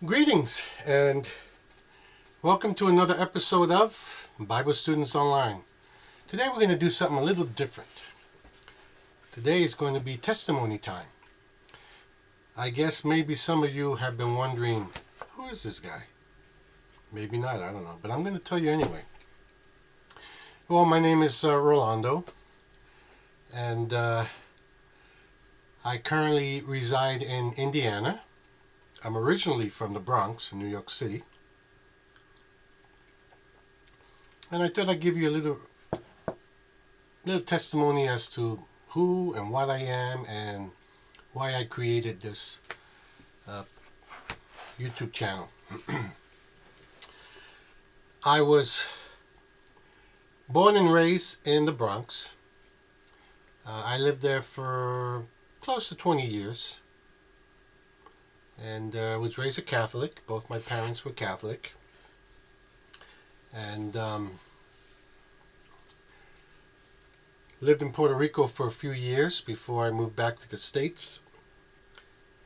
Greetings and welcome to another episode of Bible Students Online. Today we're going to do something a little different. Today is going to be testimony time. I guess maybe some of you have been wondering, who is this guy? Maybe not, I don't know, but I'm going to tell you anyway. Well, my name is Rolando, and I currently reside in Indiana. I'm originally from the Bronx in New York City. And I thought I'd give you a little testimony as to who and what I am and why I created this YouTube channel. I was born and raised in the Bronx. I lived there for close to 20 years. And I was raised a Catholic. Both my parents were Catholic. And lived in Puerto Rico for a few years before I moved back to the States.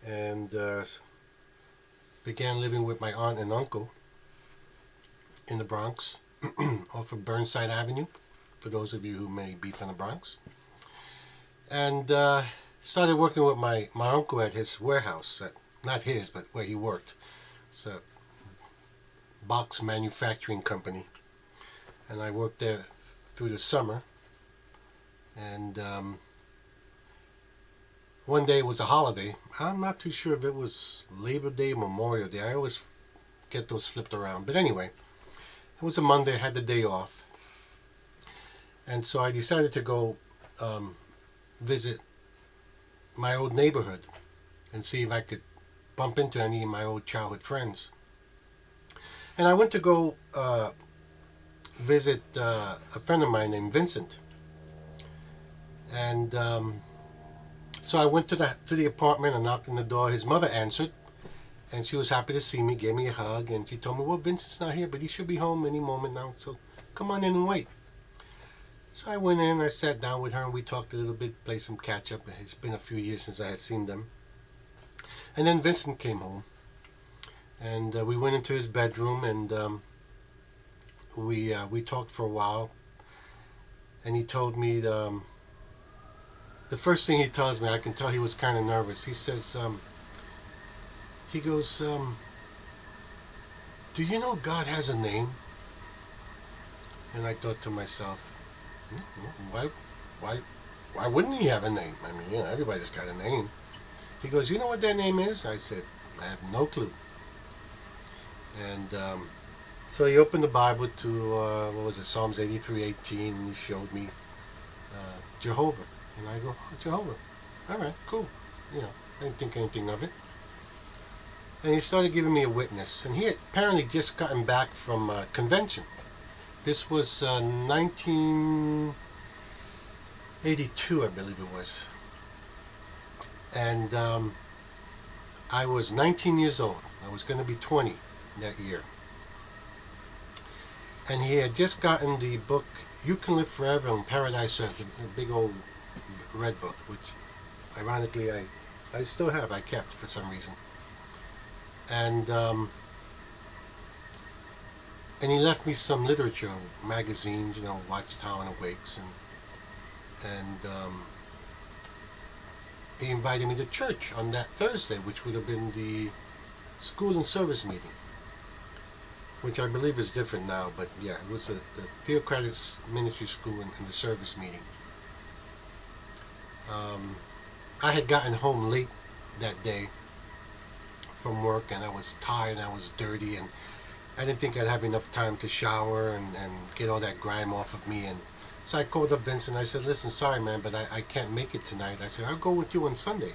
And began living with my aunt and uncle in the Bronx off of Burnside Avenue, for those of you who may be from the Bronx. And started working with my uncle at his warehouse. Not his, but where he worked. It's a box manufacturing company. And I worked there through the summer. And one day it was a holiday. I'm not too sure if it was Labor Day or Memorial Day. I always get those flipped around. But anyway, it was a Monday. I had the day off. And so I decided to go visit my old neighborhood and see if I could bump into any of my old childhood friends. And I went to go visit a friend of mine named Vincent. And so I went to the apartment and knocked on the door. His mother answered, and she was happy to see me, gave me a hug, and she told me, well, Vincent's not here, but he should be home any moment now, so come on in and wait. So I went in, I sat down with her, and we talked a little bit, played some catch-up. It's been a few years since I had seen them. And then Vincent came home, and we went into his bedroom, and we talked for a while. And he told me the first thing he tells me, I can tell he was kind of nervous. He says, he goes, do you know God has a name? And I thought to myself, why wouldn't he have a name? I mean, everybody's got a name. He goes, you know what that name is? I said, I have no clue. And so he opened the Bible to, what was it, Psalms 83:18, and he showed me Jehovah. And I go, oh, Jehovah. All right, cool. I didn't think anything of it. And he started giving me a witness. And he had apparently just gotten back from a convention. This was 1982, I believe it was. And I was 19 years old. I was going to be 20 that year. And he had just gotten the book, You Can Live Forever in Paradise Earth, a big old red book, which ironically I still have, I kept for some reason. And he left me some literature, magazines, Watchtower and Awakes, and he invited me to church on that Thursday, which would have been the school and service meeting, which I believe is different now, but yeah, it was the Theocratic Ministry School and the service meeting. I had gotten home late that day from work, and I was tired, and I was dirty, and I didn't think I'd have enough time to shower and get all that grime off of me. And so I called up Vincent. I said, listen, sorry, man, but I can't make it tonight. I said, I'll go with you on Sunday.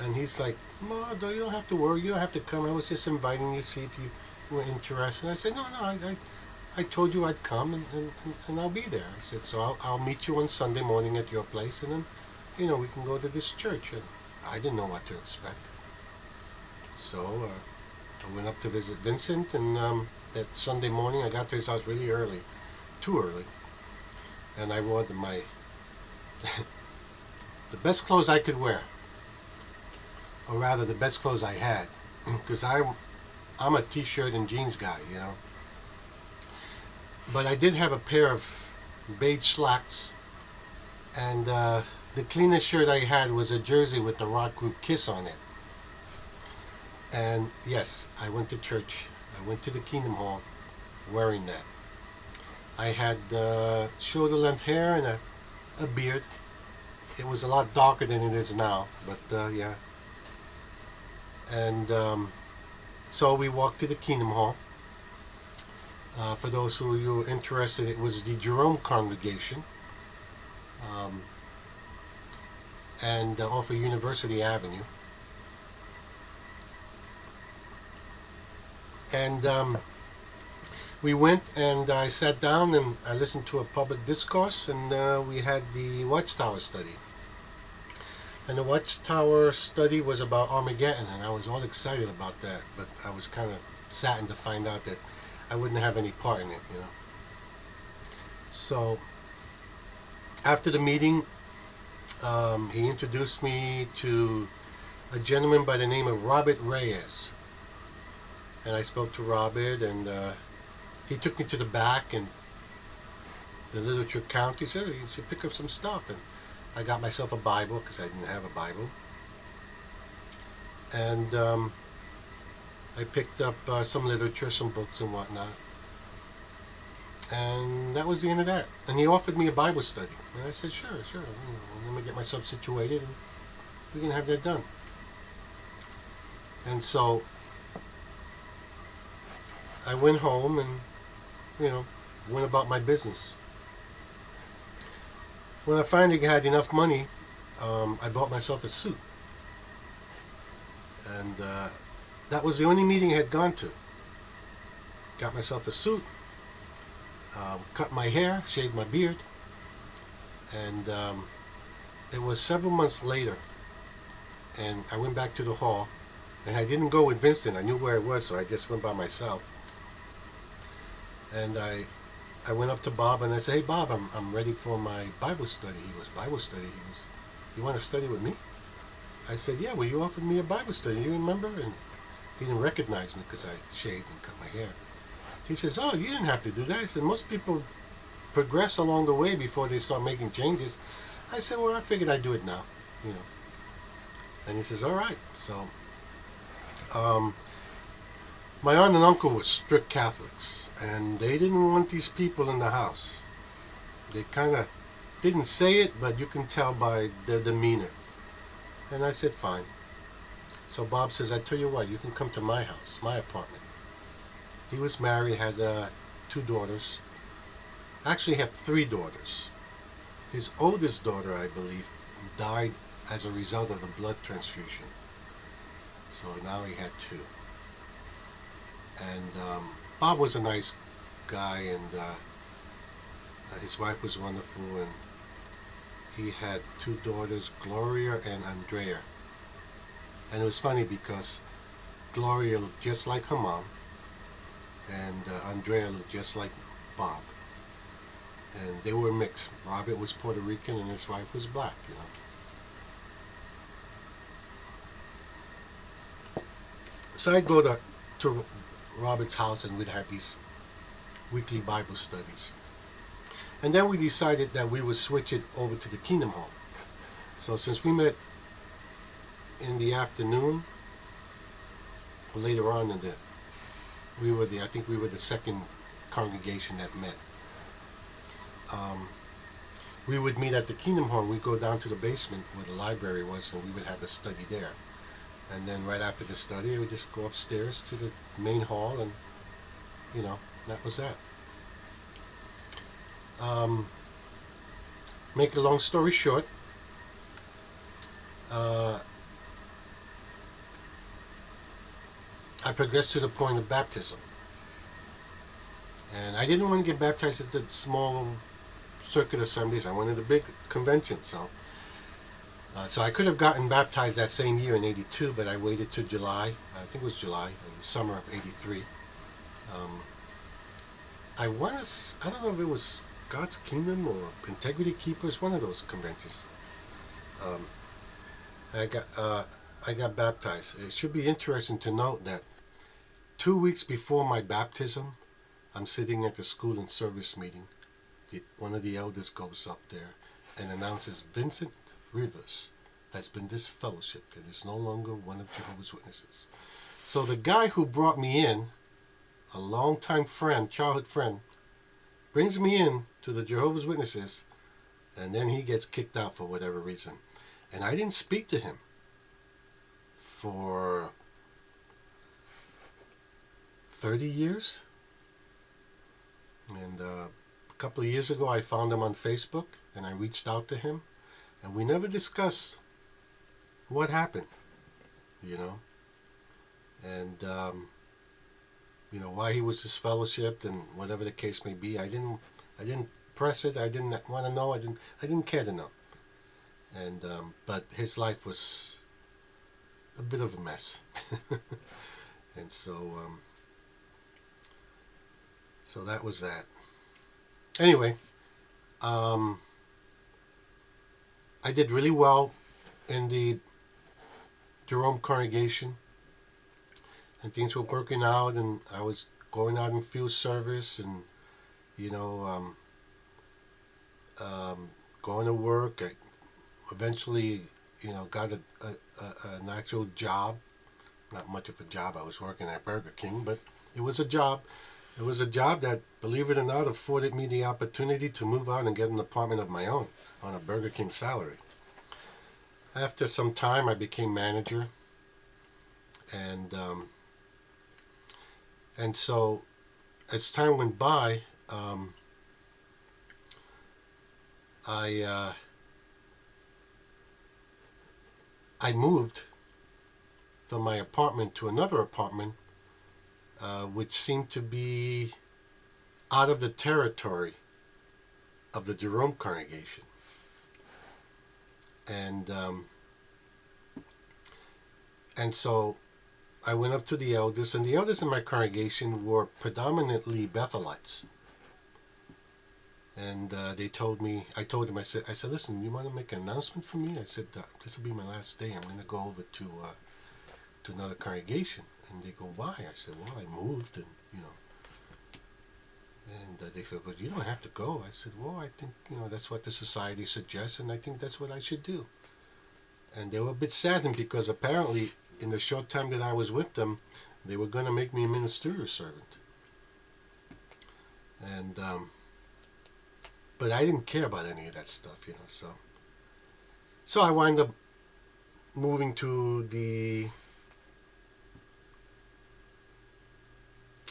And he's like, no, you don't have to worry. You don't have to come. I was just inviting you to see if you were interested. And I said, no, I told you I'd come, and I'll be there. I said, so I'll meet you on Sunday morning at your place, and then, we can go to this church. And I didn't know what to expect. So I went up to visit Vincent, and that Sunday morning I got to his house really early, too early. And I wore my the best clothes I could wear, or rather the best clothes I had, because I I'm a t-shirt and jeans guy, you know. But I did have a pair of beige slacks, and the cleanest shirt I had was a jersey with the rock group Kiss on it. And yes, I went to church. I went to the Kingdom Hall wearing that. I had shoulder-length hair and a beard. It was a lot darker than it is now, but yeah. And so we walked to the Kingdom Hall. For those who are interested, it was the Jerome congregation, um, and off of University Avenue. And we went, and I sat down and I listened to a public discourse, and we had the Watchtower study. And the Watchtower study was about Armageddon, and I was all excited about that, but I was kind of saddened to find out that I wouldn't have any part in it, you know. So after the meeting, he introduced me to a gentleman by the name of Robert Reyes. And I spoke to Robert, and he took me to the back and the literature counter. He said, you should pick up some stuff. And I got myself a Bible because I didn't have a Bible. And I picked up some literature, some books and whatnot. And that was the end of that. And he offered me a Bible study. And I said, sure. Let me get myself situated and we can have that done. And so I went home and, went about my business. When I finally had enough money, I bought myself a suit. And that was the only meeting I had gone to. Got myself a suit, cut my hair, shaved my beard, and it was several months later, and I went back to the hall, and I didn't go with Vincent. I knew where it was, so I just went by myself. And I went up to Bob and I said, hey Bob, I'm ready for my Bible study. He goes, Bible study? You want to study with me? I said, yeah, well, you offered me a Bible study, you remember? And he didn't recognize me because I shaved and cut my hair. He says, oh, you didn't have to do that. I said, most people progress along the way before they start making changes. I said, well, I figured I'd do it now, And he says, all right. So my aunt and uncle were strict Catholics, and they didn't want these people in the house. They kind of didn't say it, but you can tell by their demeanor. And I said, fine. So Bob says, I tell you what, you can come to my house, my apartment. He was married, had 2 daughters. Actually, he had 3 daughters. His oldest daughter, I believe, died as a result of the blood transfusion. So now he had 2. And Bob was a nice guy, and his wife was wonderful, and he had 2 daughters, Gloria and Andrea. And it was funny because Gloria looked just like her mom, and Andrea looked just like Bob. And they were mixed. Robert was Puerto Rican and his wife was black, So I'd go to Robert's house and we'd have these weekly Bible studies. And then we decided that we would switch it over to the Kingdom Hall. So since we met in the afternoon, or later on in I think we were the second congregation that met. We would meet at the Kingdom Hall. We'd go down to the basement where the library was, and we would have a study there. And then right after the study, we just go upstairs to the main hall, and that was that. Make a long story short, I progressed to the point of baptism. And I didn't want to get baptized at the small circuit assemblies. I wanted a big convention. So I could have gotten baptized that same year in '82, but I waited till July. I think it was July, in the summer of '83. I don't know if it was God's Kingdom or Integrity Keepers, one of those conventions. I got baptized. It should be interesting to note that 2 weeks before my baptism, I'm sitting at the school and service meeting. One of the elders goes up there and announces Vincent Rivers has been disfellowshipped and is no longer one of Jehovah's Witnesses. So the guy who brought me in, a longtime friend, childhood friend, brings me in to the Jehovah's Witnesses, and then he gets kicked out for whatever reason. And I didn't speak to him for 30 years. And a couple of years ago, I found him on Facebook, and I reached out to him, and we never discussed what happened, you know, and why he was disfellowshipped and whatever the case may be. I didn't press it. I didn't want to know. I didn't care to know. And but his life was a bit of a mess, and so that was that. Anyway, I did really well in the Jerome congregation, and things were working out, and I was going out in field service, and going to work. I eventually, got an actual job. Not much of a job. I was working at Burger King, but it was a job. It was a job that, believe it or not, afforded me the opportunity to move out and get an apartment of my own on a Burger King salary. After some time, I became manager, and so as time went by, I moved from my apartment to another apartment, which seemed to be out of the territory of the Jerome congregation. And so I went up to the elders, and the elders in my congregation were predominantly Bethelites. And I told them, I said, listen, you want to make an announcement for me? I said, this will be my last day. I'm going to go over to another congregation. And they go, why? I said, well, I moved, and they said, but you don't have to go. I said, well, I think, that's what the society suggests, and I think that's what I should do. And they were a bit saddened because apparently in the short time that I was with them, they were going to make me a ministerial servant. And, but I didn't care about any of that stuff, So I wound up moving to the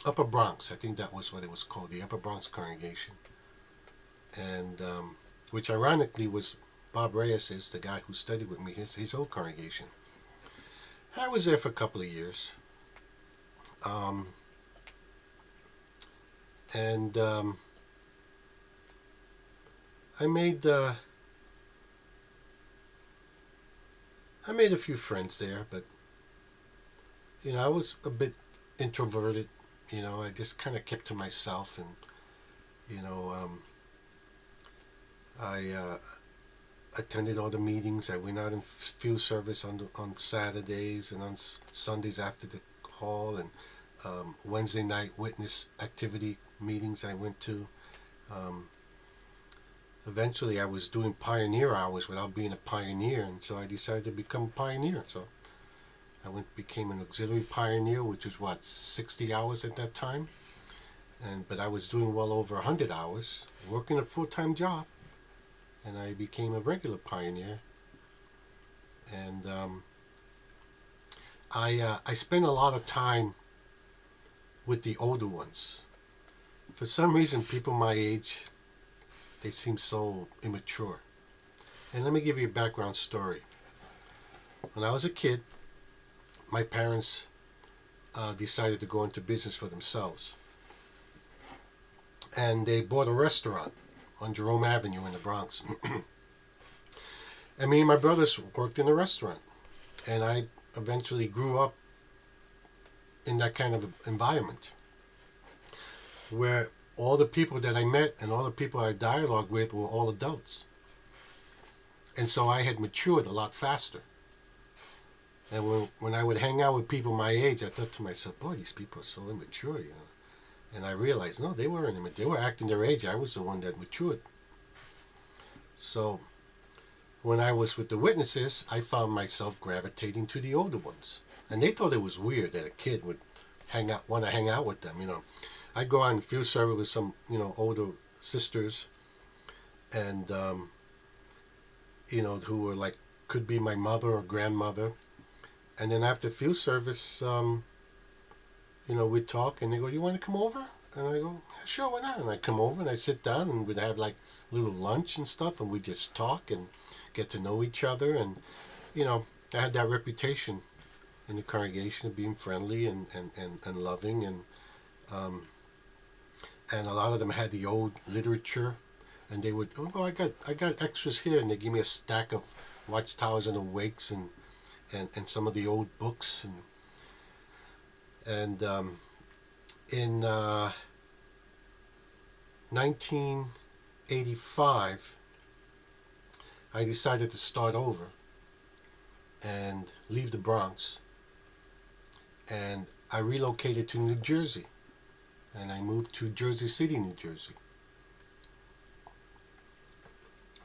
Upper Bronx. I think that was what it was called, the Upper Bronx congregation. And which ironically was Bob Reyes, the guy who studied with me, his old congregation. I was there for a couple of years. I made a few friends there, but I was a bit introverted. I just kind of kept to myself, and I attended all the meetings. I went out in field service on Saturdays and on Sundays after the hall, and Wednesday night witness activity meetings I went to. Eventually I was doing pioneer hours without being a pioneer, and so I decided to become a pioneer. So I became an auxiliary pioneer, which was 60 hours at that time. But I was doing well over 100 hours, working a full-time job, and I became a regular pioneer. And I spent a lot of time with the older ones. For some reason, people my age, they seem so immature. And let me give you a background story. When I was a kid, my parents decided to go into business for themselves. And they bought a restaurant on Jerome Avenue in the Bronx. And me and my brothers worked in the restaurant. And I eventually grew up in that kind of environment, where all the people that I met and all the people I dialogued with were all adults. And so I had matured a lot faster. And when I would hang out with people my age, I thought to myself, boy, these people are so immature, you know. And I realized, no, they weren't immature. They were acting their age. I was the one that matured. So when I was with the witnesses, I found myself gravitating to the older ones. And they thought it was weird that a kid would want to hang out with them, you know. I'd go on field service with some, you know, older sisters, and you know, who were like, could be my mother or grandmother. And then after field service, you know, we'd talk, and they go, "You want to come over?" And I go, "Yeah, sure, why not?" And I come over and I sit down, and we'd have like little lunch and stuff, and we just talk and get to know each other. And you know, I had that reputation in the congregation of being friendly and loving, um, and a lot of them had the old literature, and they would, "Oh, I got extras here," and they give me a stack of Watchtowers and Awakes and some of the old books, and in 1985, I decided to start over and leave the Bronx, and I relocated to New Jersey, and I moved to Jersey City, New Jersey,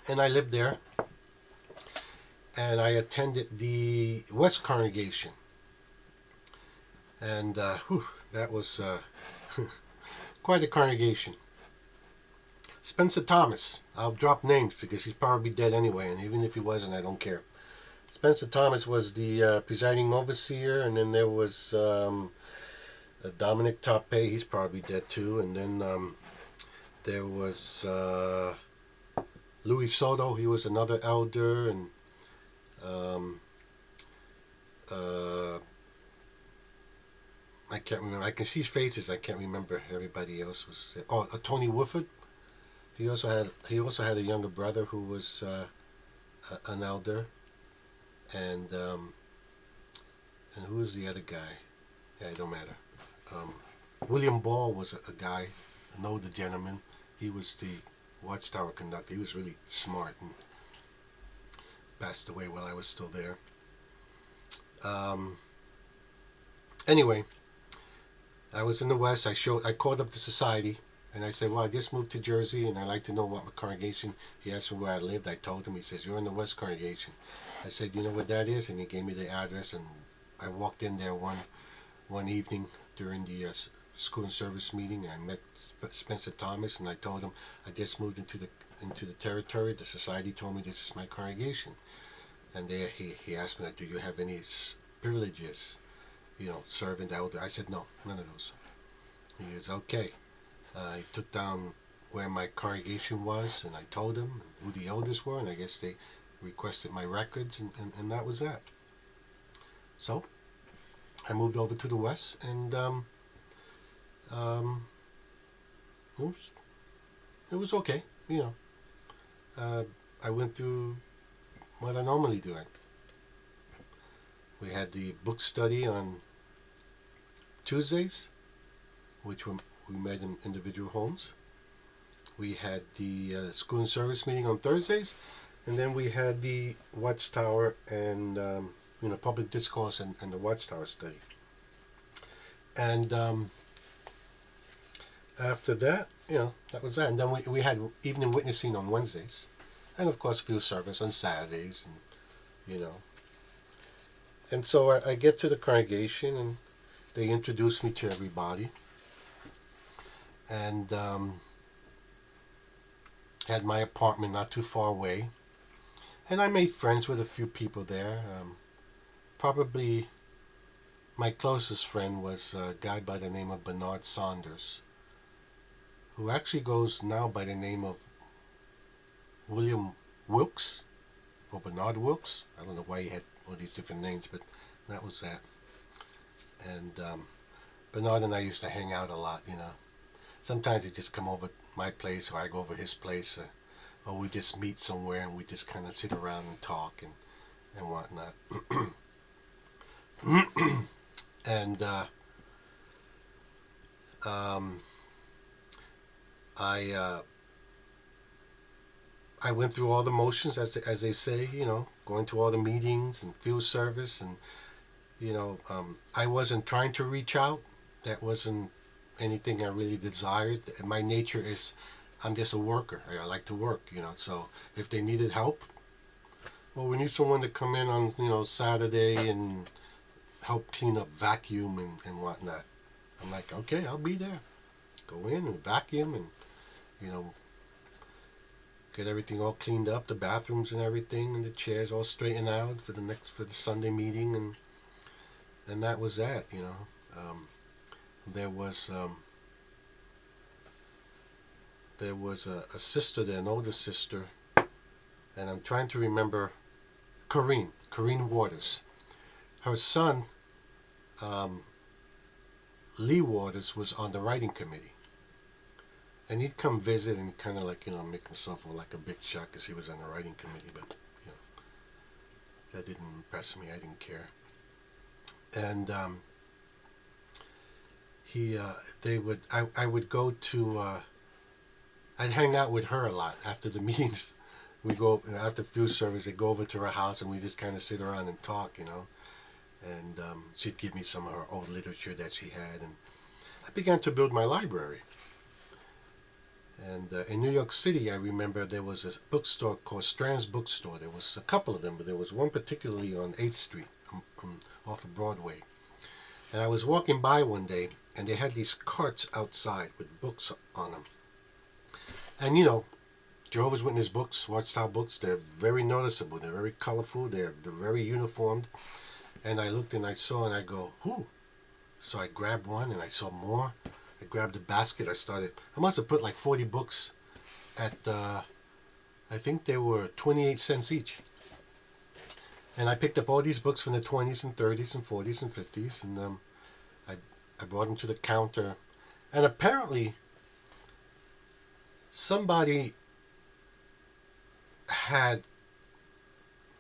and I lived there, and I attended the West Congregation, and that was quite a congregation. Spencer Thomas, I'll drop names because he's probably dead anyway, and even if he wasn't, I don't care. Spencer Thomas was the presiding overseer, and then there was Dominic Tope, he's probably dead too, and then there was Louis Soto, he was another elder, and um, uh, I can't remember. I can see faces. I can't remember everybody else was. Oh, Tony Woodford. He also had a younger brother who was an elder, and who was the other guy? Yeah, it don't matter. Um, William Ball was a guy, an older gentleman. He was the Watchtower conductor. He was really smart and passed away while I was still there. Um, anyway, I was in the West. I called up the society, and I said, "Well, I just moved to Jersey, and I'd like to know what my congregation." He asked me where I lived. I told him. He says, "You're in the West Congregation." I said, "You know what that is?" And he gave me the address, and I walked in there one evening during the school and service meeting. I met Spencer Thomas, and I told him I just moved into the territory. The society told me this is my congregation, and there he asked me, "Do you have any privileges? You know, servant, elder?" I said, "No, none of those." He was okay. I took down where my congregation was, and I told him who the elders were, and I guess they requested my records, and that was that. So I moved over to the West, and um, it was it was okay. You know, I went through what I normally do. We had the book study on Tuesdays, which we met in individual homes. We had the school and service meeting on Thursdays, and then we had the Watchtower and public discourse and the Watchtower study. And after that, that was that. And then we had evening witnessing on Wednesdays, and of course field service on Saturdays, and And so I get to the congregation, and they introduce me to everybody, and had my apartment not too far away, and I made friends with a few people there. Probably my closest friend was a guy by the name of Bernard Saunders, who actually goes now by the name of William Wilkes, or Bernard Wilkes. I don't know why he had all these different names, but that was that. And Bernard and I used to hang out a lot. Sometimes he'd just come over my place, or I go over his place, or we just meet somewhere and we just kind of sit around and talk and whatnot. And I went through all the motions, as they say, going to all the meetings and field service, and I wasn't trying to reach out. That wasn't anything I really desired. My nature is I'm just a worker. I like to work, So if they needed help, well, we need someone to come in on, Saturday and help clean up, vacuum and whatnot. I'm like, okay, I'll be there. Go in and vacuum and, you know, get everything all cleaned up, the bathrooms and everything, and the chairs all straightened out for the Sunday meeting, and that was that. There was a sister there, an older sister, and I'm trying to remember Corrine Waters. Her son, um, Lee Waters, was on the writing committee. And he'd come visit and kind of like, make himself like a big shot because he was on the writing committee. But, that didn't impress me. I didn't care. And I would go to, I'd hang out with her a lot after the meetings. We go, after field service, I'd go over to her house and we just kind of sit around and talk. And she'd give me some of her old literature that she had. And I began to build my library. And in New York City, I remember there was a bookstore called Strand's Bookstore. There was a couple of them, but there was one particularly on 8th Street, off of Broadway. And I was walking by one day, and they had these carts outside with books on them. And Jehovah's Witness books, Watchtower books, they're very noticeable. They're very colorful. They're very uniformed. And I looked and I saw and I go, ooh. So I grabbed one and I saw more. I grabbed a basket. I must have put like 40 books at, I think they were 28 cents each. And I picked up all these books from the 20s and 30s and 40s and 50s. And I brought them to the counter. And apparently somebody had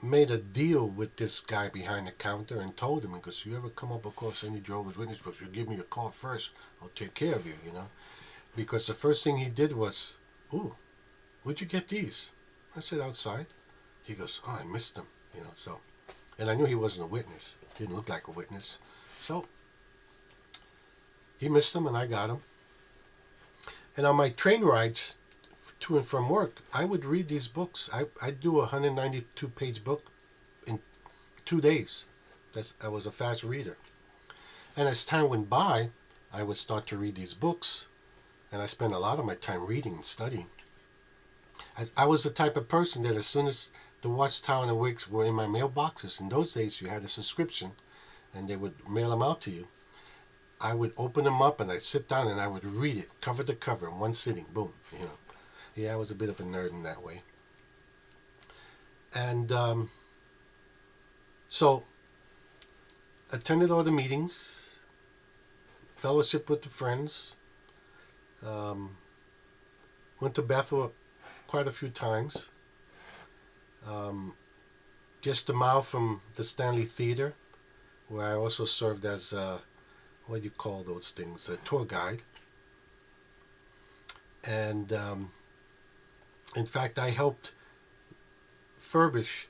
made a deal with this guy behind the counter and told him, because you ever come up across any Jehovah's Witness books, you give me a call first. I'll take care of you, Because the first thing he did was, ooh, where'd you get these? I said, outside. He goes, oh, I missed them, so. And I knew he wasn't a witness. He didn't look like a witness. So he missed them and I got them. And on my train rides to and from work, I would read these books. I'd do a 192-page book in 2 days. I was a fast reader. And as time went by, I would start to read these books, and I spent a lot of my time reading and studying. I was the type of person that as soon as the Watchtower and the Wigs were in my mailboxes, in those days you had a subscription, and they would mail them out to you, I would open them up and I'd sit down and I would read it, cover to cover, in one sitting, boom, Yeah, I was a bit of a nerd in that way. And so, attended all the meetings, fellowship with the friends, went to Bethel quite a few times, just a mile from the Stanley Theater, where I also served as, what do you call those things, a tour guide. And in fact, I helped furbish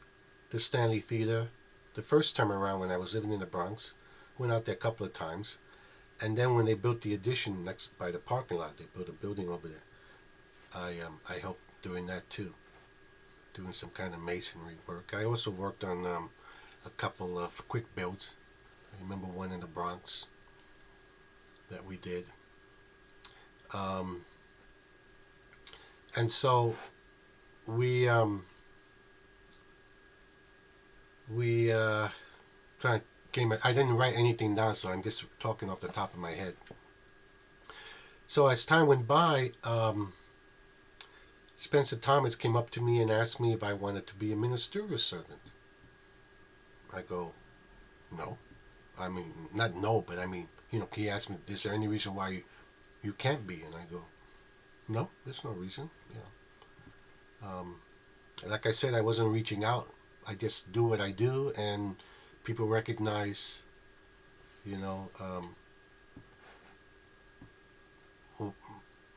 the Stanley Theater the first time around when I was living in the Bronx. Went out there a couple of times. And then when they built the addition next by the parking lot, they built a building over there. I helped doing that too, doing some kind of masonry work. I also worked on a couple of quick builds. I remember one in the Bronx that we did. And so we I didn't write anything down, so I'm just talking off the top of my head. So as time went by, Spencer Thomas came up to me and asked me if I wanted to be a ministerial servant. I go, no. I mean, not no, but I mean, he asked me, is there any reason why you can't be? And I go, no, there's no reason. Like I said, I wasn't reaching out. I just do what I do, and people recognize,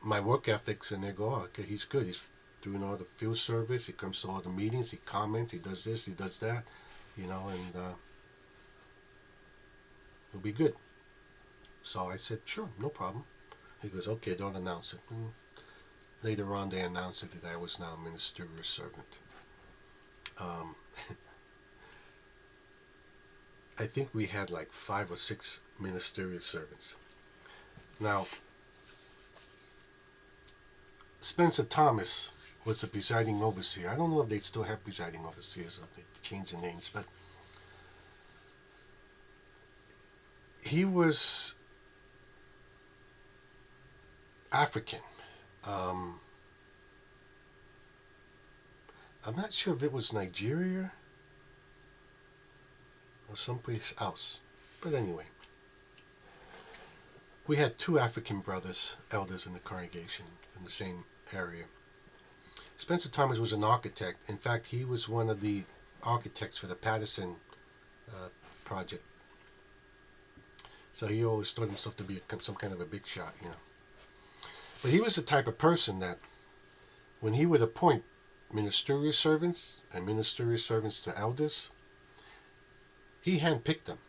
my work ethics, and they go, oh, okay, he's good. He's doing all the field service. He comes to all the meetings. He comments. He does this. He does that. And It'll be good. So I said, sure, no problem. He goes, okay, don't announce it. And later on, they announced it that I was now a ministerial servant. Um, I think we had like 5 or 6 ministerial servants. Now, Spencer Thomas was the presiding overseer. I don't know if they still have presiding overseers or they changed the names, but he was African. Um, I'm not sure if it was Nigeria or someplace else. But anyway, we had 2 African brothers, elders in the congregation from the same area. Spencer Thomas was an architect. In fact, he was one of the architects for the Patterson project. So he always thought himself to be some kind of a big shot, you know. But he was the type of person that when he would appoint ministerial servants and ministerial servants to elders, he handpicked them.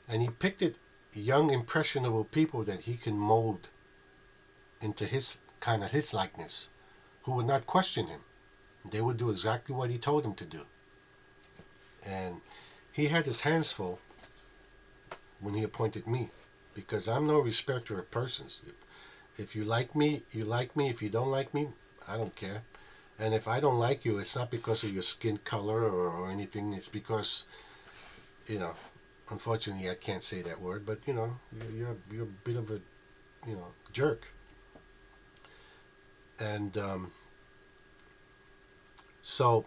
And he picked it young, impressionable people that he can mold into his likeness, who would not question him. They would do exactly what he told them to do. And he had his hands full when he appointed me, because I'm no respecter of persons. If you like me, you like me. If you don't like me, I don't care. And if I don't like you, it's not because of your skin color or anything. It's because, you know, unfortunately I can't say that word, but you know, you're a bit of a, you know, jerk. And so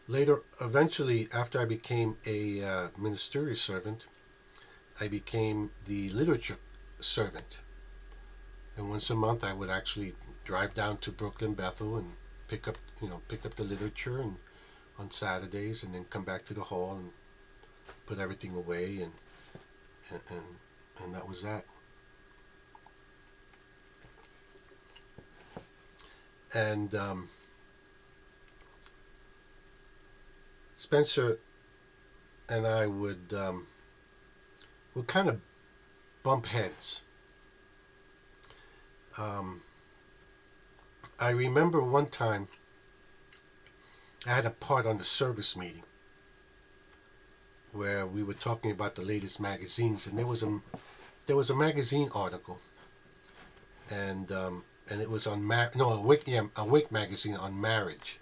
later, eventually, after I became a ministerial servant, I became the literature servant. And once a month, I would actually drive down to Brooklyn, Bethel, and pick up the literature, and on Saturdays, and then come back to the hall and put everything away, and that was that. And Spencer and I would kind of bump heads. I remember one time I had a part on the service meeting where we were talking about the latest magazines, and there was a magazine article, and it was on a Wake magazine on marriage,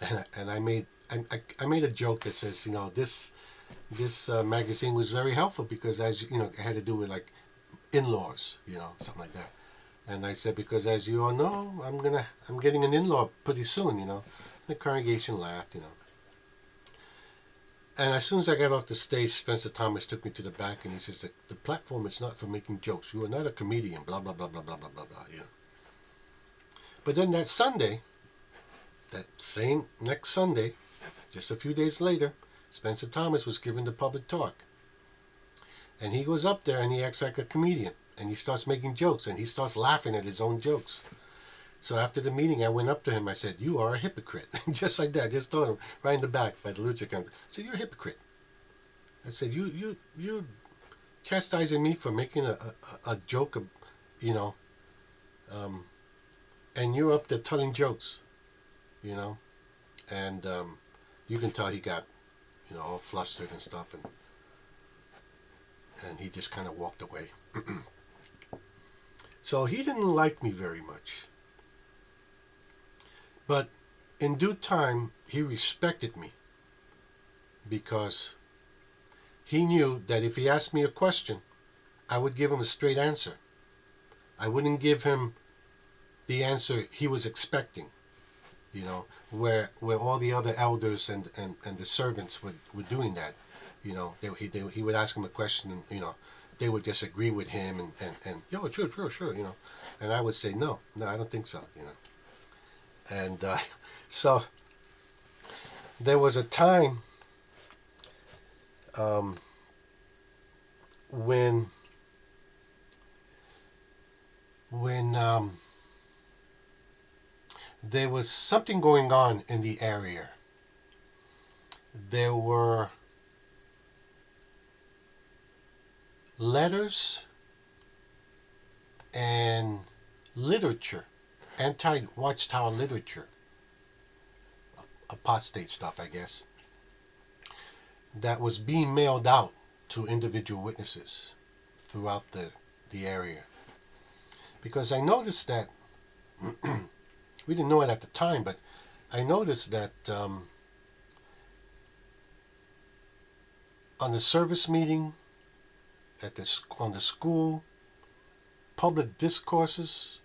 and I made a joke that says, you know, this magazine was very helpful because, as you know, it had to do with like in-laws, you know, something like that. And I said, because as you all know, I'm getting an in-law pretty soon, you know. The congregation laughed, you know. And as soon as I got off the stage, Spencer Thomas took me to the back and he says, the platform is not for making jokes. You are not a comedian, blah, blah, blah, blah, blah, blah, blah, blah, you know. But then that Sunday, that same next Sunday, just a few days later, Spencer Thomas was giving the public talk. And he goes up there and he acts like a comedian. And he starts making jokes and he starts laughing at his own jokes. So after the meeting, I went up to him. I said, "You are a hypocrite." Just like that. Just told him right in the back by the lucha camp. I said, "You're a hypocrite." I said, "You chastising me for making a joke, you know, and you're up there telling jokes, you know." And you can tell he got, you know, all flustered and stuff, and he just kind of walked away. So he didn't like me very much. But in due time, he respected me because he knew that if he asked me a question, I would give him a straight answer. I wouldn't give him the answer he was expecting, you know, where all the other elders and the servants were doing that. You know, he would ask him a question and, you know, they would just agree with him and yo, sure, you know. And I would say, no, I don't think so, you know. And so there was a time when there was something going on in the area. There were letters and literature, anti-Watchtower literature, apostate stuff, I guess, that was being mailed out to individual witnesses throughout the area. Because I noticed that, we didn't know it at the time, but I noticed that on the service meeting, on the school, public discourses,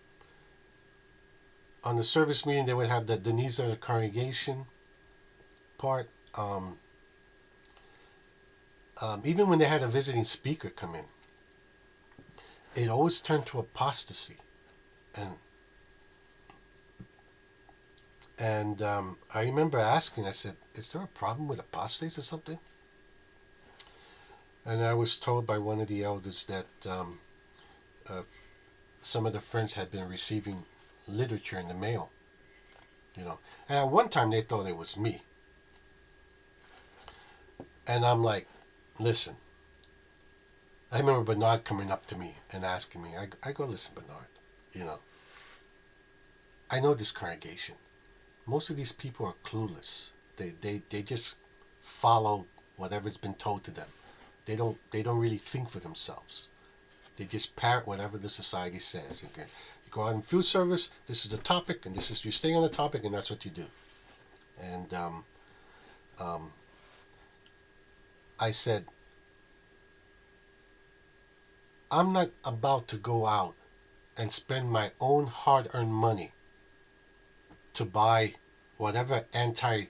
on the service meeting they would have the Denise of the congregation part. Even when they had a visiting speaker come in, it always turned to apostasy. And I remember asking, I said, is there a problem with apostates or something? And I was told by one of the elders that some of the friends had been receiving literature in the mail. And at one time they thought it was me. And I'm like, listen, I remember Bernard coming up to me and asking me, I go, listen, Bernard, I know this congregation. Most of these people are clueless. They just follow whatever's been told to them. They don't really think for themselves. They just parrot whatever the society says. Okay? You go out in food service, this is the topic, and this is, you stay on the topic, and that's what you do. And I said, I'm not about to go out and spend my own hard-earned money to buy whatever anti-JW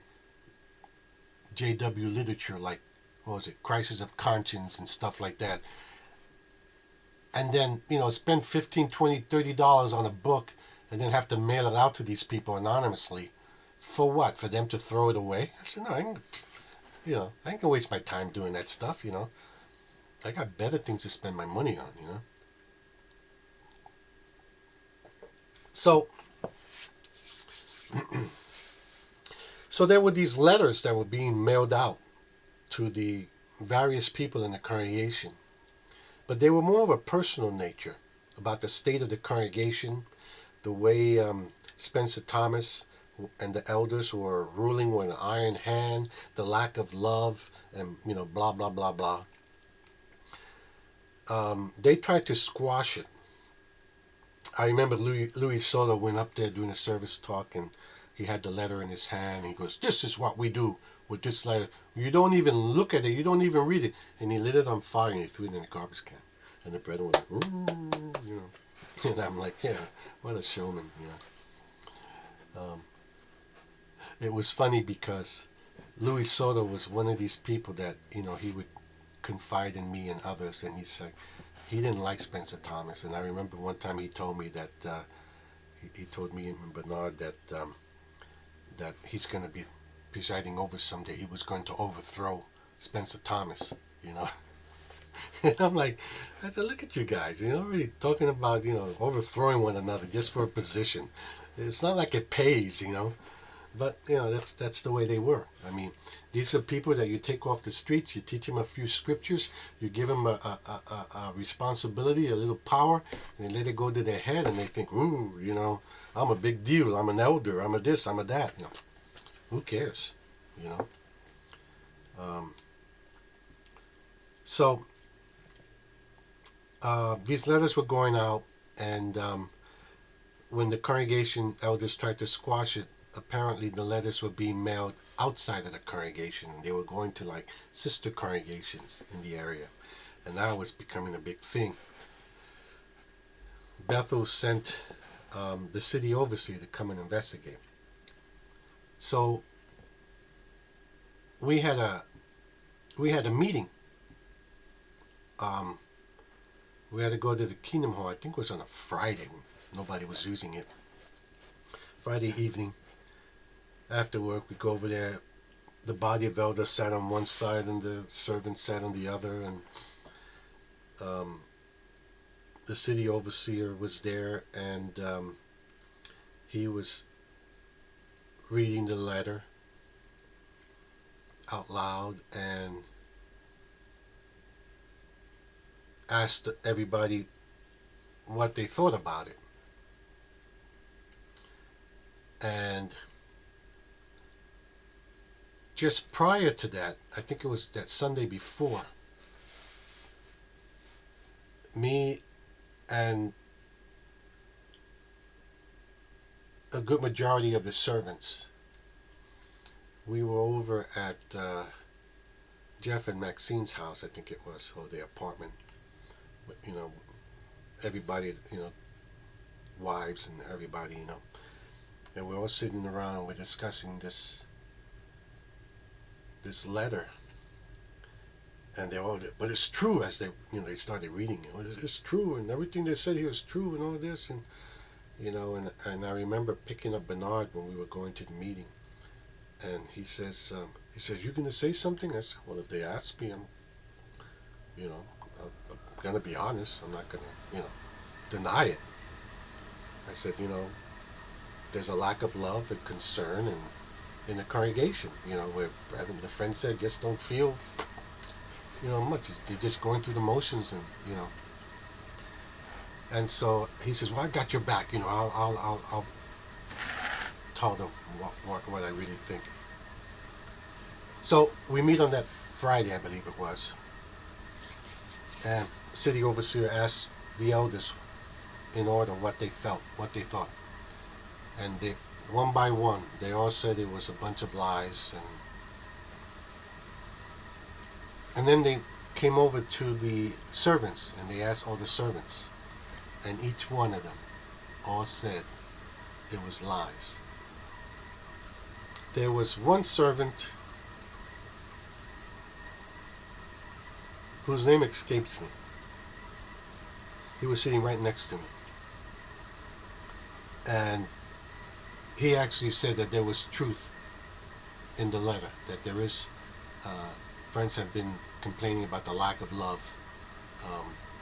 literature, like, what was it, Crisis of Conscience and stuff like that. And then, spend $15, $20, $30 on a book and then have to mail it out to these people anonymously. For what? For them to throw it away? I said, no, I ain't gonna waste my time doing that stuff, I got better things to spend my money on, So, so there were these letters that were being mailed out to the various people in the congregation. But they were more of a personal nature, about the state of the congregation, the way Spencer Thomas and the elders were ruling with an iron hand, the lack of love, and blah blah blah blah. They tried to squash it. I remember Louis Soto went up there doing a service talk, and he had the letter in his hand. And he goes, "This is what we do with this letter. You don't even look at it. You don't even read it." And he lit it on fire and he threw it in the garbage can. And the brethren was like, ooh, And I'm like, yeah, what a showman, It was funny because Louis Soto was one of these people that, he would confide in me and others. And he's like, he didn't like Spencer Thomas. And I remember one time he told me that, he told me and Bernard that that he's going to be presiding over someday. He was going to overthrow Spencer Thomas, And I'm like, I said, look at you guys, really talking about, overthrowing one another just for a position. It's not like it pays, But, that's the way they were. I mean, these are people that you take off the streets, you teach them a few scriptures, you give them a responsibility, a little power, and they let it go to their head, and they think, ooh, I'm a big deal, I'm an elder, I'm a this, I'm a that. Who cares, So, these letters were going out, and when the congregation elders tried to squash it, apparently the letters were being mailed outside of the congregation. They were going to like sister congregations in the area, and that was becoming a big thing. Bethel sent the city overseer to come and investigate. So we had a meeting. We had to go to the Kingdom Hall. I think it was on a Friday. Nobody was using it. Friday evening. After work, we go over there. The body of elders sat on one side and the servants sat on the other. And the city overseer was there, and he was reading the letter out loud, and asked everybody what they thought about it. And just prior to that, I think it was that Sunday before, me and a good majority of the servants, we were over at Jeff and Maxine's house, I think it was, or their apartment. You know, everybody, wives and everybody, and we're all sitting around, we're discussing this letter, and they all, but it's true, as they started reading it. It's true, and everything they said here is true, and all this, and and I remember picking up Bernard when we were going to the meeting, and he says, "You gonna say something?" I said, "Well, if they ask me, I'm gonna be honest. I'm not gonna, deny it." I said, there's a lack of love and concern and in the congregation, where the friend said, just don't feel, much. They're just going through the motions, and. And so he says, "Well, I got your back. I'll tell them what I really think." So we meet on that Friday, I believe it was, and city overseer asked the elders in order what they felt, what they thought, and they, one by one, they all said it was a bunch of lies, and then they came over to the servants and they asked all the servants. And each one of them all said it was lies. There was one servant whose name escapes me. He was sitting right next to me. And he actually said that there was truth in the letter, that there is, friends have been complaining about the lack of love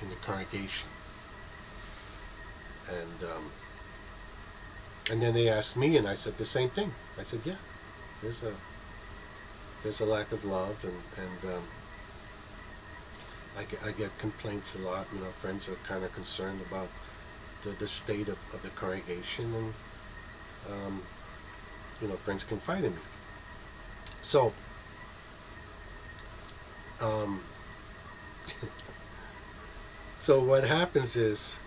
in the congregation. And then they asked me, and I said the same thing. I said, yeah, there's a lack of love, and I get complaints a lot. Friends are kind of concerned about the state of the congregation, and friends confide in me. So, so what happens is,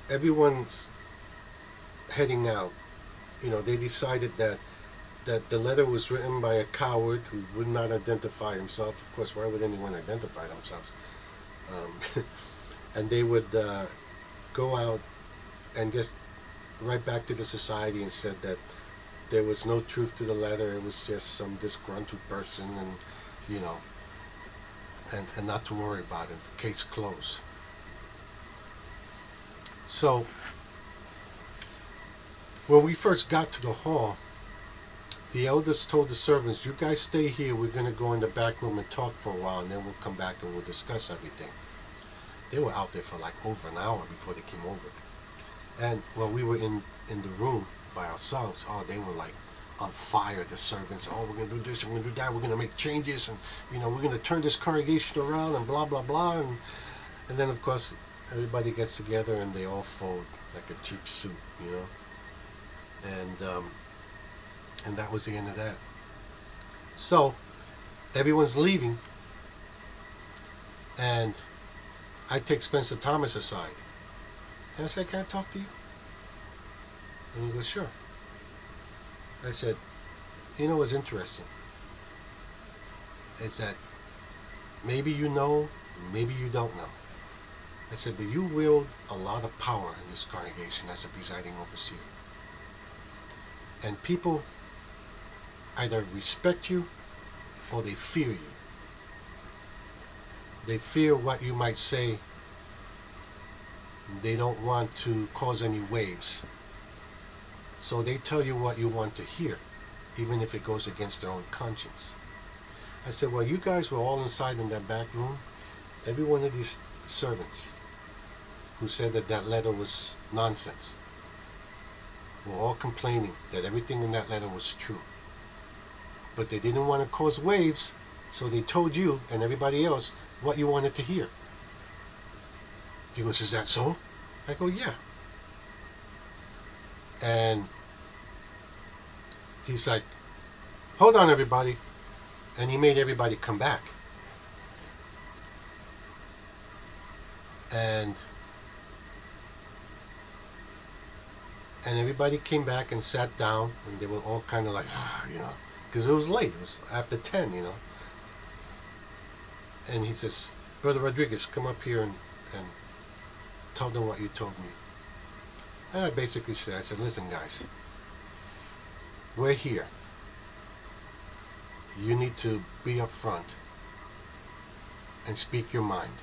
everyone's heading out. They decided that the letter was written by a coward who would not identify himself. Of course, why would anyone identify themselves? And they would go out and just write back to the society and said that there was no truth to the letter. It was just some disgruntled person, and and not to worry about it. The case closed. So when we first got to the hall, the elders told the servants, "You guys stay here. We're going to go in the back room and talk for a while, and then we'll come back and we'll discuss everything." They were out there for like over an hour before they came over. And while we were in the room by ourselves, they were like on fire, the servants. "Oh, we're going to do this, we're going to do that, we're going to make changes, and we're going to turn this congregation around, and blah blah blah." And then of course everybody gets together and they all fold like a cheap suit, and that was the end of that. So everyone's leaving, and I take Spencer Thomas aside and I said, "Can I talk to you?" And he goes, "Sure." I said, "What's interesting is that maybe maybe you don't know." I said, "But you wield a lot of power in this congregation as a presiding overseer. And people either respect you or they fear you. They fear what you might say. They don't want to cause any waves. So they tell you what you want to hear, even if it goes against their own conscience." I said, "Well, you guys were all inside in that back room. Every one of these servants who said that letter was nonsense. were all complaining that everything in that letter was true. But they didn't want to cause waves, so they told you and everybody else what you wanted to hear. He goes, is that so? I go, yeah. And he's like, hold on, everybody. And he made everybody come back. And everybody came back and sat down, and they were all kind of like, because it was late. It was after 10. And he says, Brother Rodriguez, come up here and tell them what you told me. And I basically said, listen, guys, we're here. You need to be upfront and speak your mind.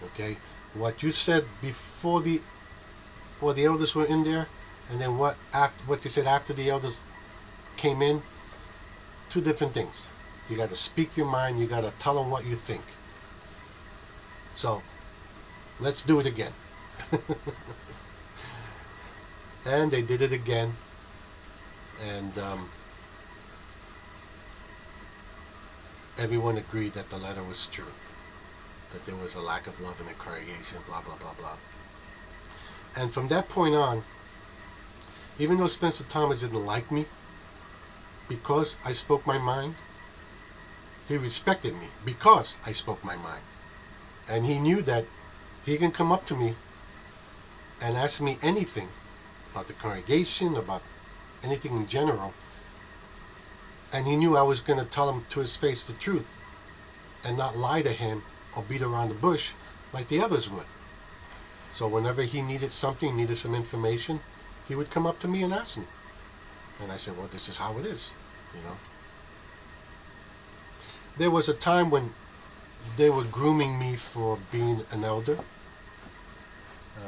Okay? What you said before the elders were in there, and then what you said after the elders came in, two different things. You got to speak your mind. You got to tell them what you think. So, let's do it again. And they did it again. And everyone agreed that the letter was true. That there was a lack of love in the congregation, blah, blah, blah, blah. And from that point on, even though Spencer Thomas didn't like me, because I spoke my mind, he respected me because I spoke my mind. And he knew that he can come up to me and ask me anything about the congregation, about anything in general. And he knew I was going to tell him to his face the truth and not lie to him or beat around the bush like the others would. So whenever he needed something, needed some information, he would come up to me and ask me. And I said, well, this is how it is, There was a time when they were grooming me for being an elder.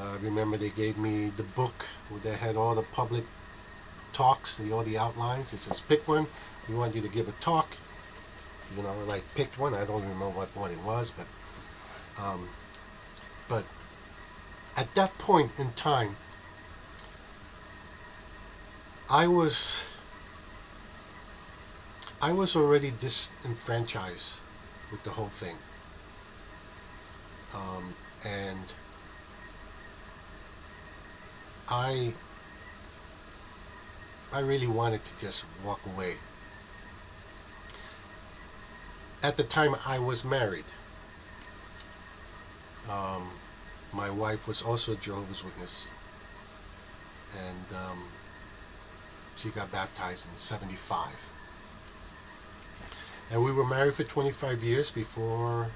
I remember they gave me the book where they had all the public talks, all the outlines. It says, pick one. We want you to give a talk. And I picked one. I don't remember what one it was, but at that point in time, I was already disenfranchised with the whole thing, and I really wanted to just walk away. At the time, I was married. My wife was also a Jehovah's Witness, and she got baptized in '75. And we were married for 25 years before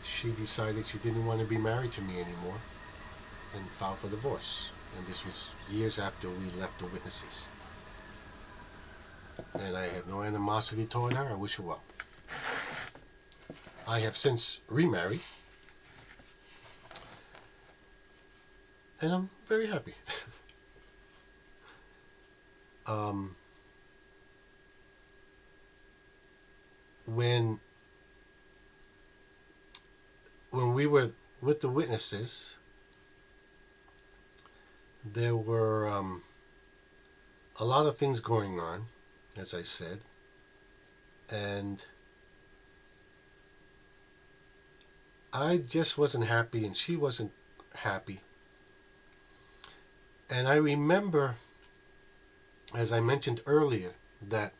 she decided she didn't want to be married to me anymore and filed for divorce. And this was years after we left the witnesses. And I have no animosity toward her. I wish her well. I have since remarried. And I'm very happy. When we were with the witnesses, there were a lot of things going on, as I said, and I just wasn't happy, and she wasn't happy. And I remember, as I mentioned earlier, that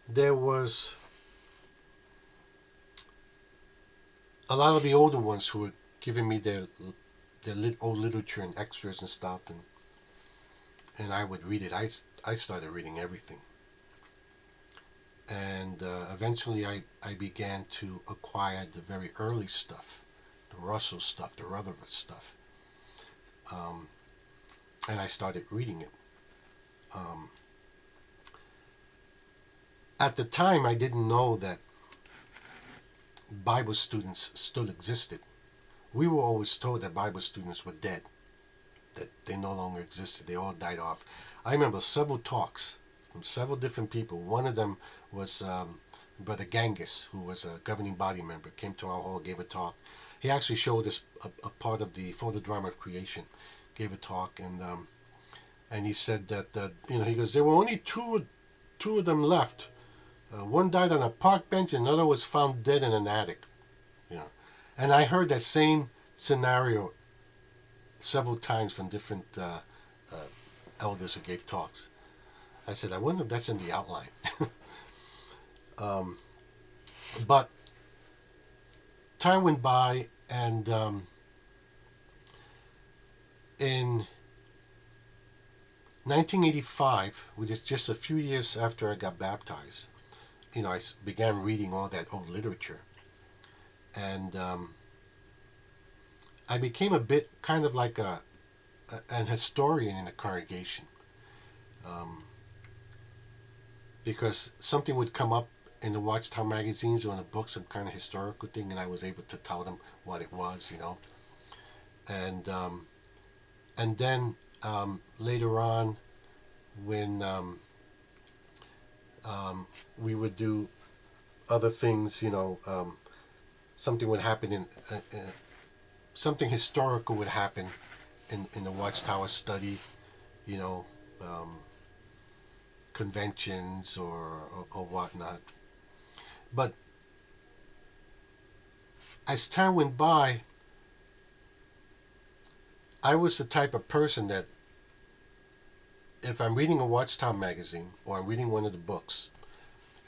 there was a lot of the older ones who were giving me their old literature and extras and stuff, and I would read it. I started reading everything. And eventually I began to acquire the very early stuff, the Russell stuff, the Rutherford stuff. And I started reading it. At the time, I didn't know that Bible students still existed. We were always told that Bible students were dead, that they no longer existed. They all died off. I remember several talks from several different people. One of them was Brother Ganges, who was a governing body member, came to our hall, gave a talk. He actually showed us a part of the photodrama of creation. gave a talk, and he said that he goes, there were only two of them left. One died on a park bench, and another was found dead in an attic. You know, and I heard that same scenario several times from different elders who gave talks. I said, I wonder if that's in the outline. But time went by, and in 1985, which is just a few years after I got baptized, I began reading all that old literature, and I became a bit kind of like an historian in the congregation, because something would come up in the Watchtower magazines or in the books, some kind of historical thing, and I was able to tell them what it was, and then later on, when we would do other things, something would happen something historical would happen in the Watchtower study, you know, conventions or whatnot. But as time went by, I was the type of person that if I'm reading a Watchtower magazine or I'm reading one of the books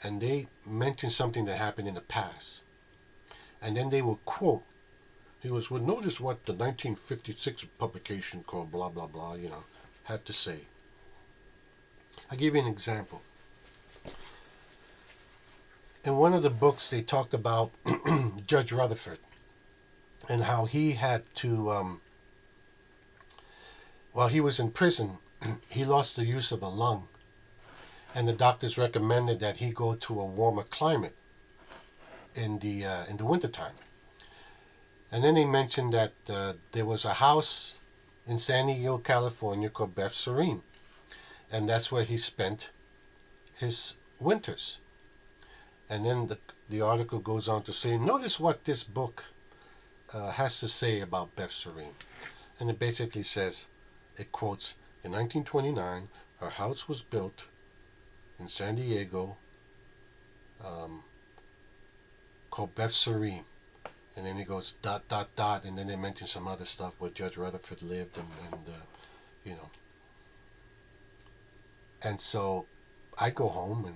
and they mention something that happened in the past, and then they will quote, he goes, well, notice what the 1956 publication called blah, blah, blah, had to say. I'll give you an example. In one of the books, they talked about Judge Rutherford and how he had to, while he was in prison, he lost the use of a lung. And the doctors recommended that he go to a warmer climate in the wintertime. And then they mentioned that there was a house in San Diego, California called Beth Serene. And that's where he spent his winters. And then the article goes on to say, notice what this book has to say about Beth Serene. And it basically says, it quotes, in 1929, her house was built in San Diego called Beth Serene. And then he goes ... and then they mention some other stuff where Judge Rutherford lived and And so I go home and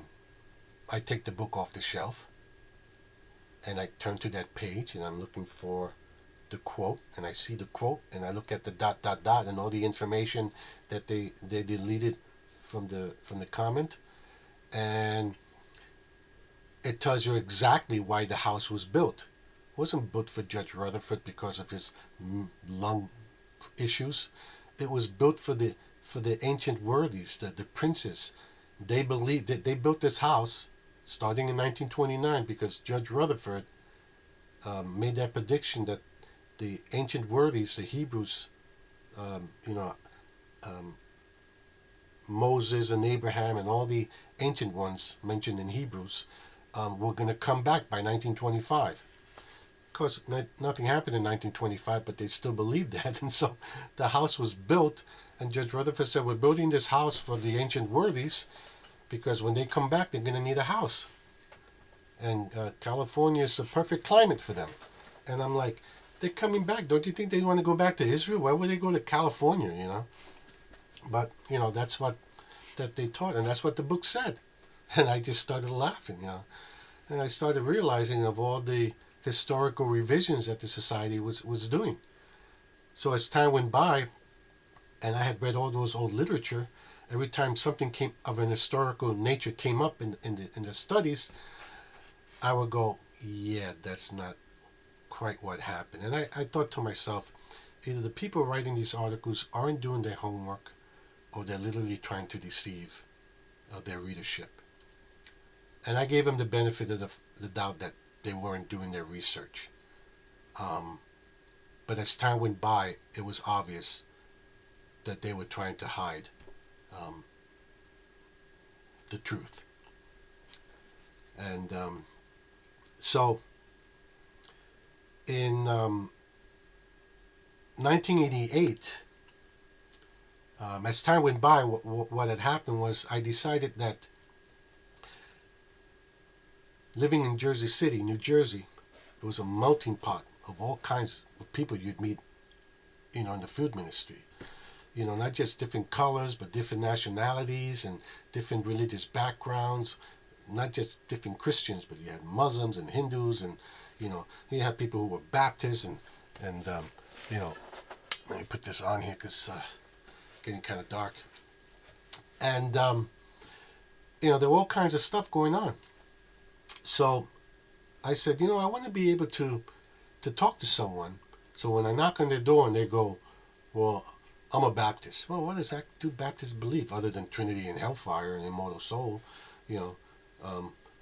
I take the book off the shelf and I turn to that page and I'm looking for the quote, and I see the quote and I look at the ... and all the information that they deleted from the comment, and it tells you exactly why the house was built. It wasn't built for Judge Rutherford because of his lung issues. It was built for the ancient worthies, the princes. They believed that they built this house starting in 1929 because Judge Rutherford made that prediction that the ancient worthies, the Hebrews, Moses and Abraham and all the ancient ones mentioned in Hebrews, were going to come back by 1925. Of course, nothing happened in 1925, but they still believed that. And so the house was built, and Judge Rutherford said, we're building this house for the ancient worthies because when they come back, they're going to need a house. And California is a perfect climate for them. And I'm like, they're coming back. Don't you think they want to go back to Israel? Why would they go to California, But, that's what that they taught, and that's what the book said. And I just started laughing, And I started realizing of all the historical revisions that the society was doing. So as time went by, and I had read all those old literature, every time something came of an historical nature came up in the studies, I would go, yeah, that's not quite what happened. And I thought to myself, either the people writing these articles aren't doing their homework, or they're literally trying to deceive their readership. And I gave them the benefit of the doubt that they weren't doing their research. But as time went by, it was obvious that they were trying to hide the truth. And so in 1988, As time went by, what had happened was I decided that living in Jersey City, New Jersey, it was a melting pot of all kinds of people you'd meet, in the food ministry. Not just different colors, but different nationalities and different religious backgrounds. Not just different Christians, but you had Muslims and Hindus, and you had people who were Baptists, and let me put this on here because getting kind of dark. And there were all kinds of stuff going on. So I said, I want to be able to talk to someone. So when I knock on their door and they go, well, I'm a Baptist. Well, what does that do Baptists believe other than Trinity and hellfire and immortal soul? You know,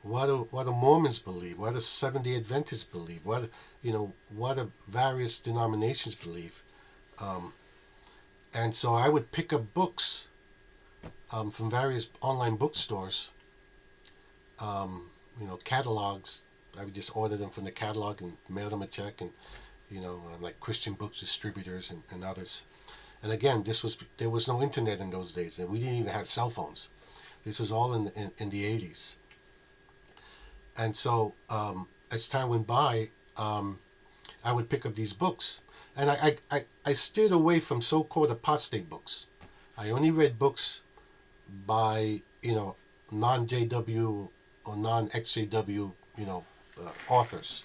what do Mormons believe? What do Seventh-day Adventists believe? What do various denominations believe? And so I would pick up books from various online bookstores, catalogs. I would just order them from the catalog and mail them a check, and like Christian Books Distributors and others. And again, there was no internet in those days, and we didn't even have cell phones. This was all in the 80s. And so as time went by, I would pick up these books, and I steered away from so-called apostate books. I only read books by non-JW or non-XJW authors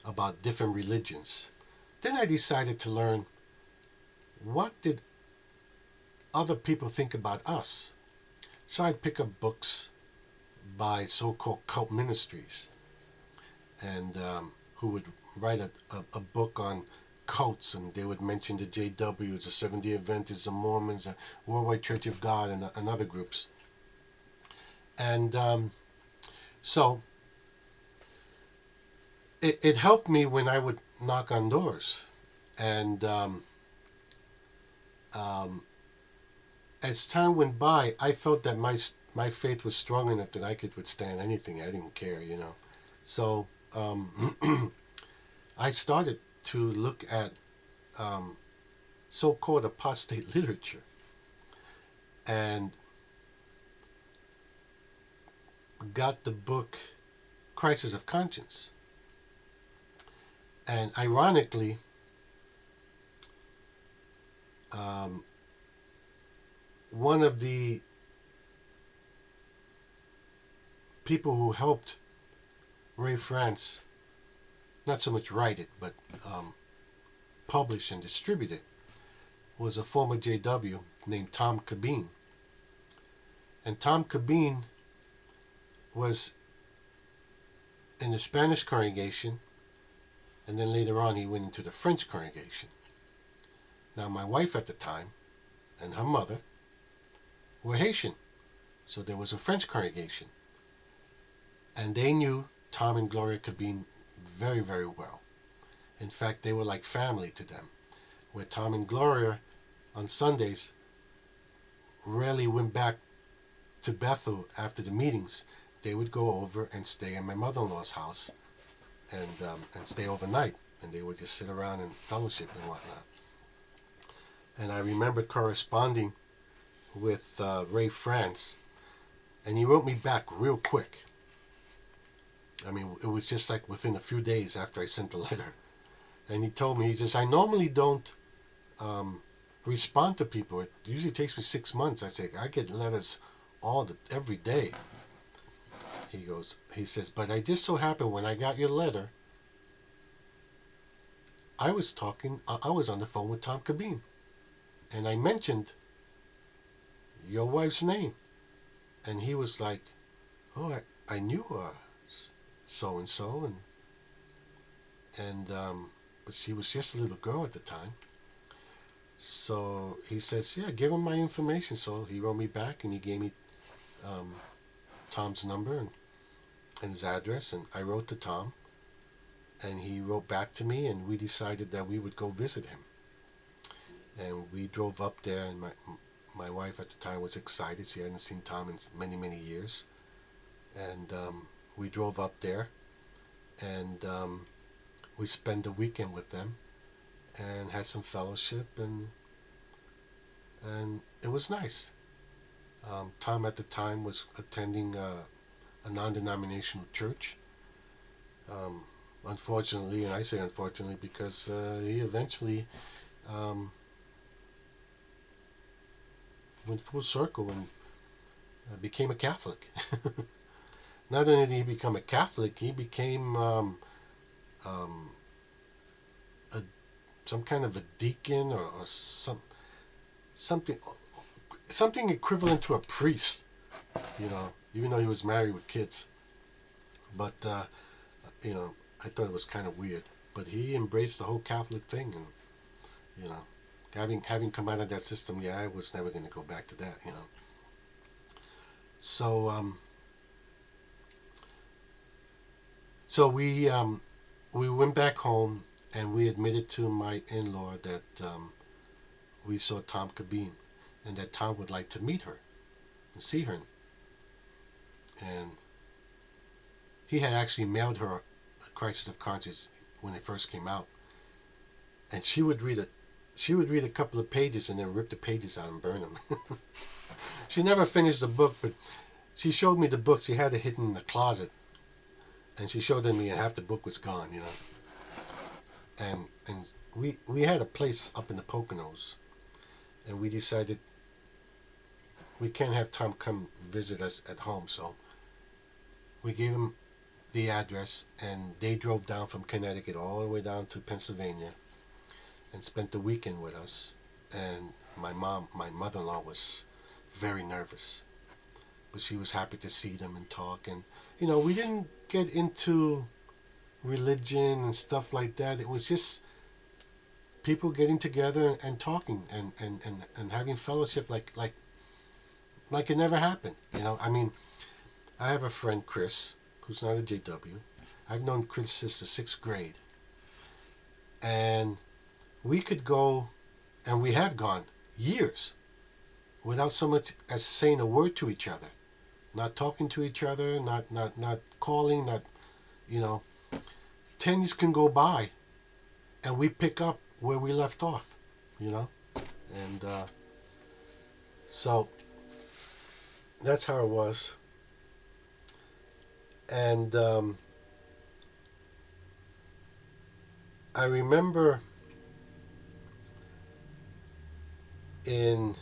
about different religions. Then I decided to learn, what did other people think about us? So I'd pick up books by so-called cult ministries, and who would write a book on cults, and they would mention the JWs, the Seventh-day Adventists, the Mormons, the Worldwide Church of God, and other groups. And so it helped me when I would knock on doors. And as time went by, I felt that my faith was strong enough that I could withstand anything. I didn't care, So I started to look at so-called apostate literature, and got the book Crisis of Conscience. And ironically, one of the people who helped Ray France not so much write it, but publish and distribute it, was a former JW named Tom Cabine. And Tom Cabine was in the Spanish congregation, and then later on he went into the French congregation. Now my wife at the time and her mother were Haitian, so there was a French congregation, and they knew Tom and Gloria Cabine very, very well. In fact, they were like family to them, where Tom and Gloria on Sundays rarely went back to Bethel after the meetings. They would go over and stay in my mother-in-law's house and stay overnight, and they would just sit around and fellowship and whatnot. And I remember corresponding with Ray France, and he wrote me back real quick. I mean, it was just like within a few days after I sent the letter. And he told me, he says, I normally don't respond to people. It usually takes me 6 months. I say, I get letters every day. He says, but I just so happened when I got your letter, I was on the phone with Tom Cabine, and I mentioned your wife's name. And he was like, oh, I knew so-and-so, and but she was just a little girl at the time. So he says, yeah, give him my information. So he wrote me back, and he gave me Tom's number and his address, and I wrote to Tom, and he wrote back to me, and we decided that we would go visit him. And we drove up there, and my wife at the time was excited. She hadn't seen Tom in many, many years. And we drove up there, and we spent the weekend with them and had some fellowship, and it was nice. Tom at the time was attending a non-denominational church. Um, Unfortunately, and I say unfortunately because he eventually um, went full circle and became a Catholic. Not only did he become a Catholic, he became um, a, some kind of a deacon or something something equivalent to a priest. Even though he was married with kids. But I thought it was kind of weird. But he embraced the whole Catholic thing, and you know, having come out of that system, yeah, I was never going to go back to that. So we went back home, and we admitted to my in-law that we saw Tom Cabine, and that Tom would like to meet her and see her, and he had actually mailed her a Crisis of Conscience when it first came out, and she would read it. She would read a couple of pages and then rip the pages out and burn them. She never finished the book, but she showed me the book. She had it hidden in the closet, and she showed it to me, and half the book was gone. And we had a place up in the Poconos, and we decided we can't have Tom come visit us at home, so we gave him the address, and they drove down from Connecticut all the way down to Pennsylvania and spent the weekend with us. And my mother-in-law, was very nervous, but she was happy to see them and talk. And we didn't get into religion and stuff like that. It was just people getting together and talking and having fellowship like it never happened. I mean, I have a friend, Chris, who's not a JW. I've known Chris since the 6th grade. And we could go, and we have gone years without so much as saying a word to each other, not talking to each other, not calling, not, 10 years can go by, and we pick up where we left off, and so that's how it was. And I remember in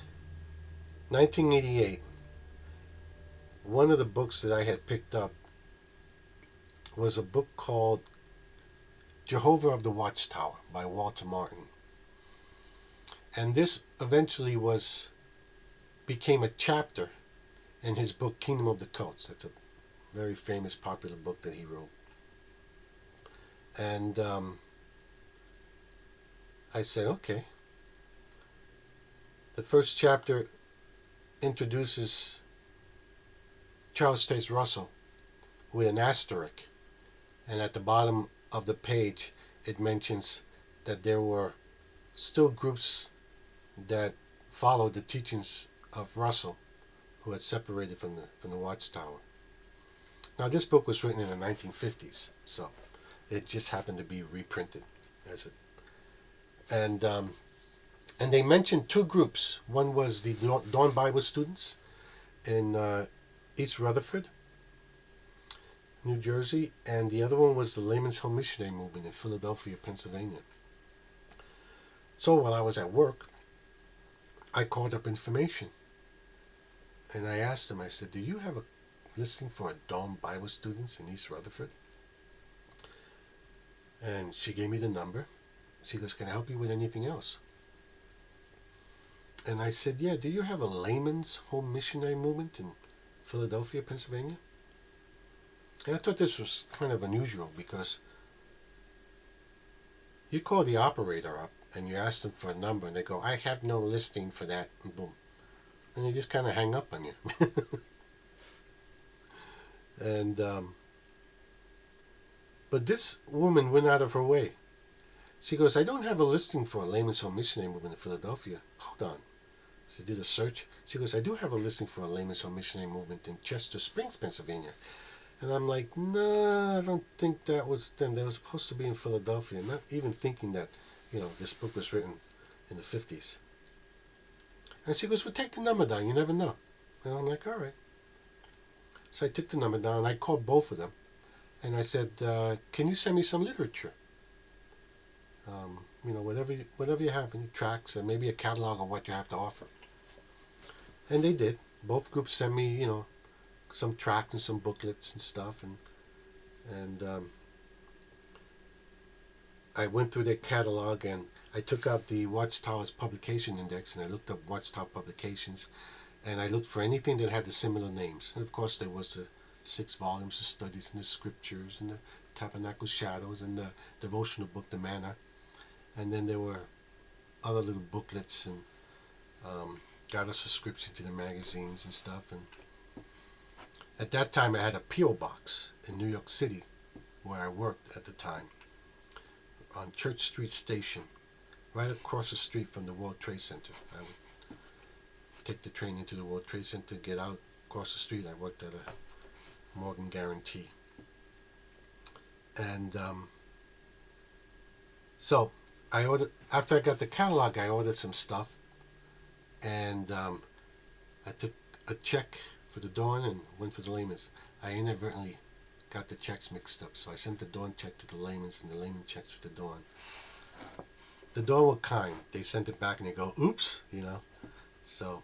1988, one of the books that I had picked up was a book called Jehovah of the Watchtower by Walter Martin. And this eventually became a chapter in his book Kingdom of the Cults. That's a very famous, popular book that he wrote. And I said, okay. The first chapter introduces Charles Taze Russell with an asterisk, and at the bottom of the page it mentions that there were still groups that followed the teachings of Russell, who had separated from the Watchtower. Now, this book was written in the 1950s, so it just happened to be reprinted as it. And they mentioned two groups. One was the Dawn Bible students in East Rutherford, New Jersey, and the other one was the Layman's Home Missionary Movement in Philadelphia, Pennsylvania. So while I was at work, I called up information, and I asked them, I said, do you have a listing for Dawn Bible students in East Rutherford? And she gave me the number. She goes, can I help you with anything else? And I said, yeah, do you have a Layman's Home Missionary Movement in Philadelphia, Pennsylvania? And I thought this was kind of unusual because you call the operator up and you ask them for a number and they go, I have no listing for that, and boom. And they just kind of hang up on you. And but this woman went out of her way. She goes, I don't have a listing for a Layman's Home Missionary Movement in Philadelphia. Hold on. She did a search. She goes, I do have a listing for a Layman's Home Missionary Movement in Chester Springs, Pennsylvania. And I'm like, no, I don't think that was them. They were supposed to be in Philadelphia. Not even thinking that, this book was written in the 50s. And she goes, well, take the number down. You never know. And I'm like, all right. So I took the number down and I called both of them. And I said, can you send me some literature? Whatever you have, any tracks and maybe a catalog of what you have to offer. And they did. Both groups sent me, some tracts and some booklets and stuff. And I went through their catalog and I took out the Watchtower's publication index and I looked up Watchtower publications and I looked for anything that had the similar names. And of course there was the 6 volumes of studies and the scriptures and the tabernacle shadows and the devotional book, the manna. And then there were other little booklets and got a subscription to the magazines and stuff. And at that time I had a P.O. box in New York City where I worked at the time on Church Street Station, right across the street from the World Trade Center. I would take the train into the World Trade Center, get out across the street. I worked at a Morgan Guarantee. And so I ordered, after I got the catalog, I ordered some stuff. And I took a check for the Dawn and went for the Layman's. I inadvertently got the checks mixed up, so I sent the Dawn check to the Layman's and the Layman checks to the Dawn. The Dawn were kind. They sent it back and they go, oops, So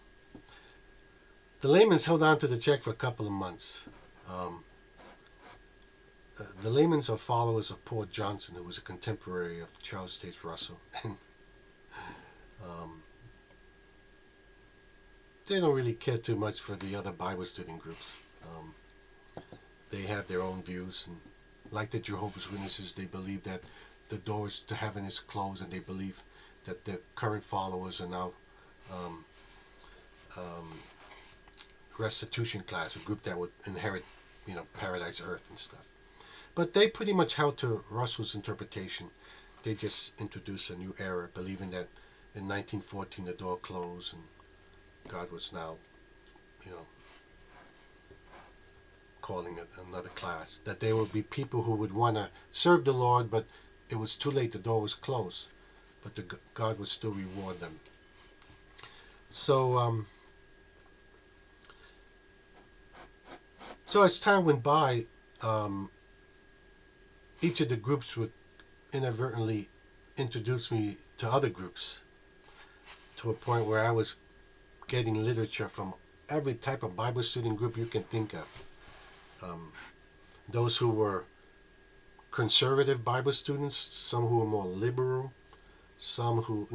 the Layman's held on to the check for a couple of months. The Layman's are followers of Paul Johnson, who was a contemporary of Charles Taze Russell. They don't really care too much for the other Bible student groups. They have their own views, and like the Jehovah's Witnesses, they believe that the doors to heaven is closed, and they believe that the current followers are now restitution class, a group that would inherit, paradise earth and stuff. But they pretty much held to Russell's interpretation. They just introduced a new era, believing that in 1914 the door closed and God was now, calling it another class. That there would be people who would want to serve the Lord, but it was too late. The door was closed, but God would still reward them. So, as time went by, each of the groups would inadvertently introduce me to other groups, to a point where I was getting literature from every type of Bible student group you can think of. Those who were conservative Bible students, some who were more liberal, some who,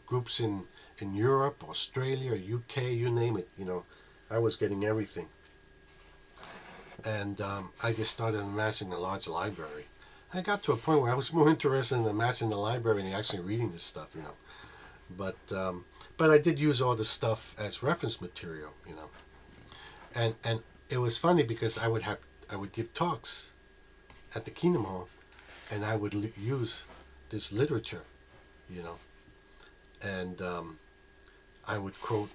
groups in Europe, Australia, UK, you name it, I was getting everything. And I just started amassing a large library. I got to a point where I was more interested in amassing the library than actually reading this stuff, But I did use all the stuff as reference material, And it was funny because I would give talks at the Kingdom Hall, and I would use this literature, and I would quote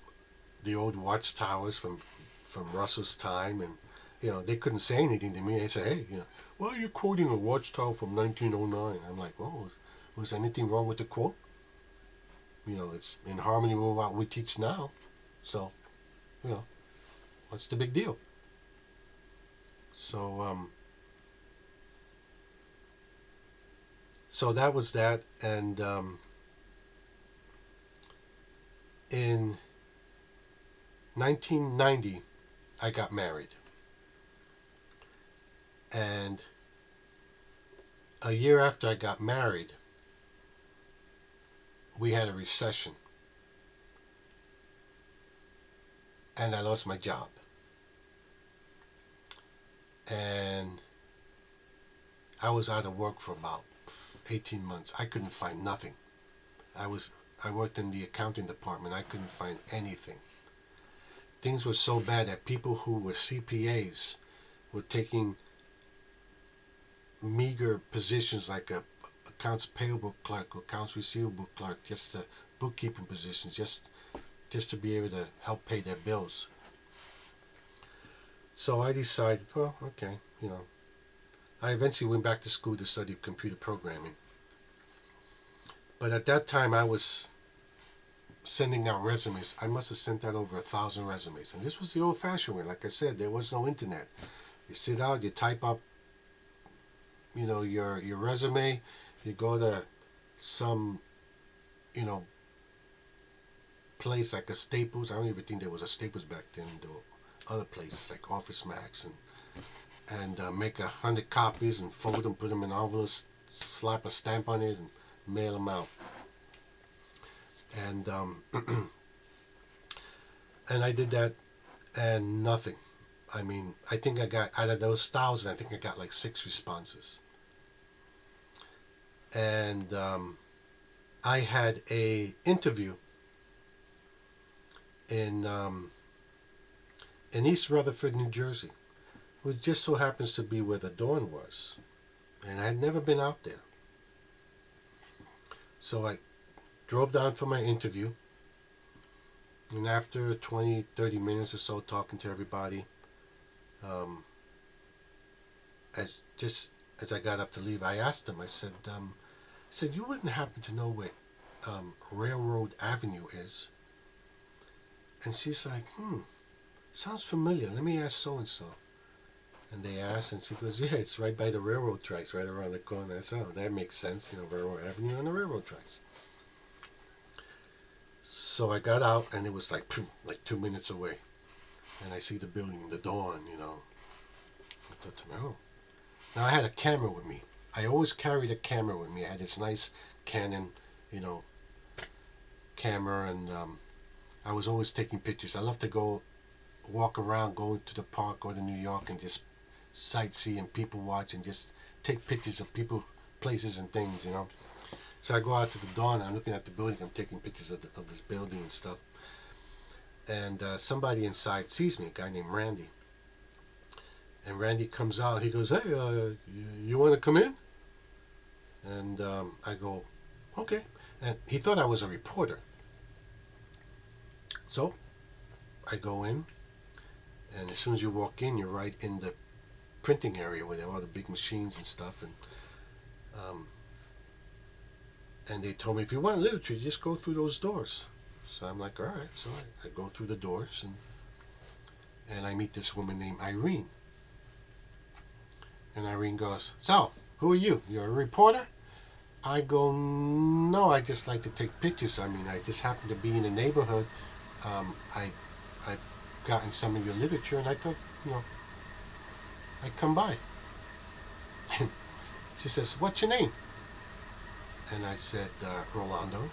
the old Watchtowers from Russell's time, and they couldn't say anything to me. They say, hey, why are you quoting a Watchtower from 1909? I'm like, well, was anything wrong with the quote? It's in harmony with what we teach now. So, what's the big deal? So, so that was that. And in 1990, I got married. And a year after I got married, we had a recession. And I lost my job. And I was out of work for about 18 months. I couldn't find nothing. I worked in the accounting department. I couldn't find anything. Things were so bad that people who were CPAs were taking meager positions like a accounts payable clerk or accounts receivable clerk, just the bookkeeping positions, just to be able to help pay their bills. So I decided, well, okay, I eventually went back to school to study computer programming. But at that time I was sending out resumes. I must have sent out over 1,000 resumes, and this was the old-fashioned way. Like I said, there was no internet. You sit out, you type up, your resume. You go to some, you know, place like a Staples. I don't even think there was a Staples back then. There were other places like Office Max, and make 100 copies and fold them, put them in envelopes, slap a stamp on it, and mail them out. And and I did that, and nothing. I mean, I think I got, out of those 1,000, I think I got like 6 responses. And I had a interview in East Rutherford, New Jersey, which just so happens to be where the Dawn was. And I had never been out there. So I drove down for my interview. And after 20, 30 minutes or so talking to everybody, as I got up to leave, I asked them, I said, you wouldn't happen to know where Railroad Avenue is? And she's like, sounds familiar. Let me ask so-and-so. And they asked, and she goes, yeah, it's right by the railroad tracks, right around the corner. I said, oh, that makes sense, Railroad Avenue and the railroad tracks. So I got out, and it was like 2 minutes away. And I see the building, the Dawn, I thought to myself, oh. Now I had a camera with me. I always carried a camera with me. I had this nice Canon, camera, and I was always taking pictures. I love to go walk around, go to the park, go to New York, and just sightsee and people watch and just take pictures of people, places, and things, So I go out to the Dawn, I'm looking at the building, I'm taking pictures of this building and stuff. And somebody inside sees me, a guy named Randy. And Randy comes out, he goes, hey, you want to come in? And I go, okay. And he thought I was a reporter. So I go in, and as soon as you walk in, you're right in the printing area where there are all the big machines and stuff. And they told me, if you want literature, you just go through those doors. So I'm like, all right. So I go through the doors, and I meet this woman named Irene. And Irene goes, so, who are you? You're a reporter? I go, no, I just like to take pictures. I mean, I just happen to be in the neighborhood. I've gotten some of your literature, and I thought, I'd come by. She says, what's your name? And I said, Rolando.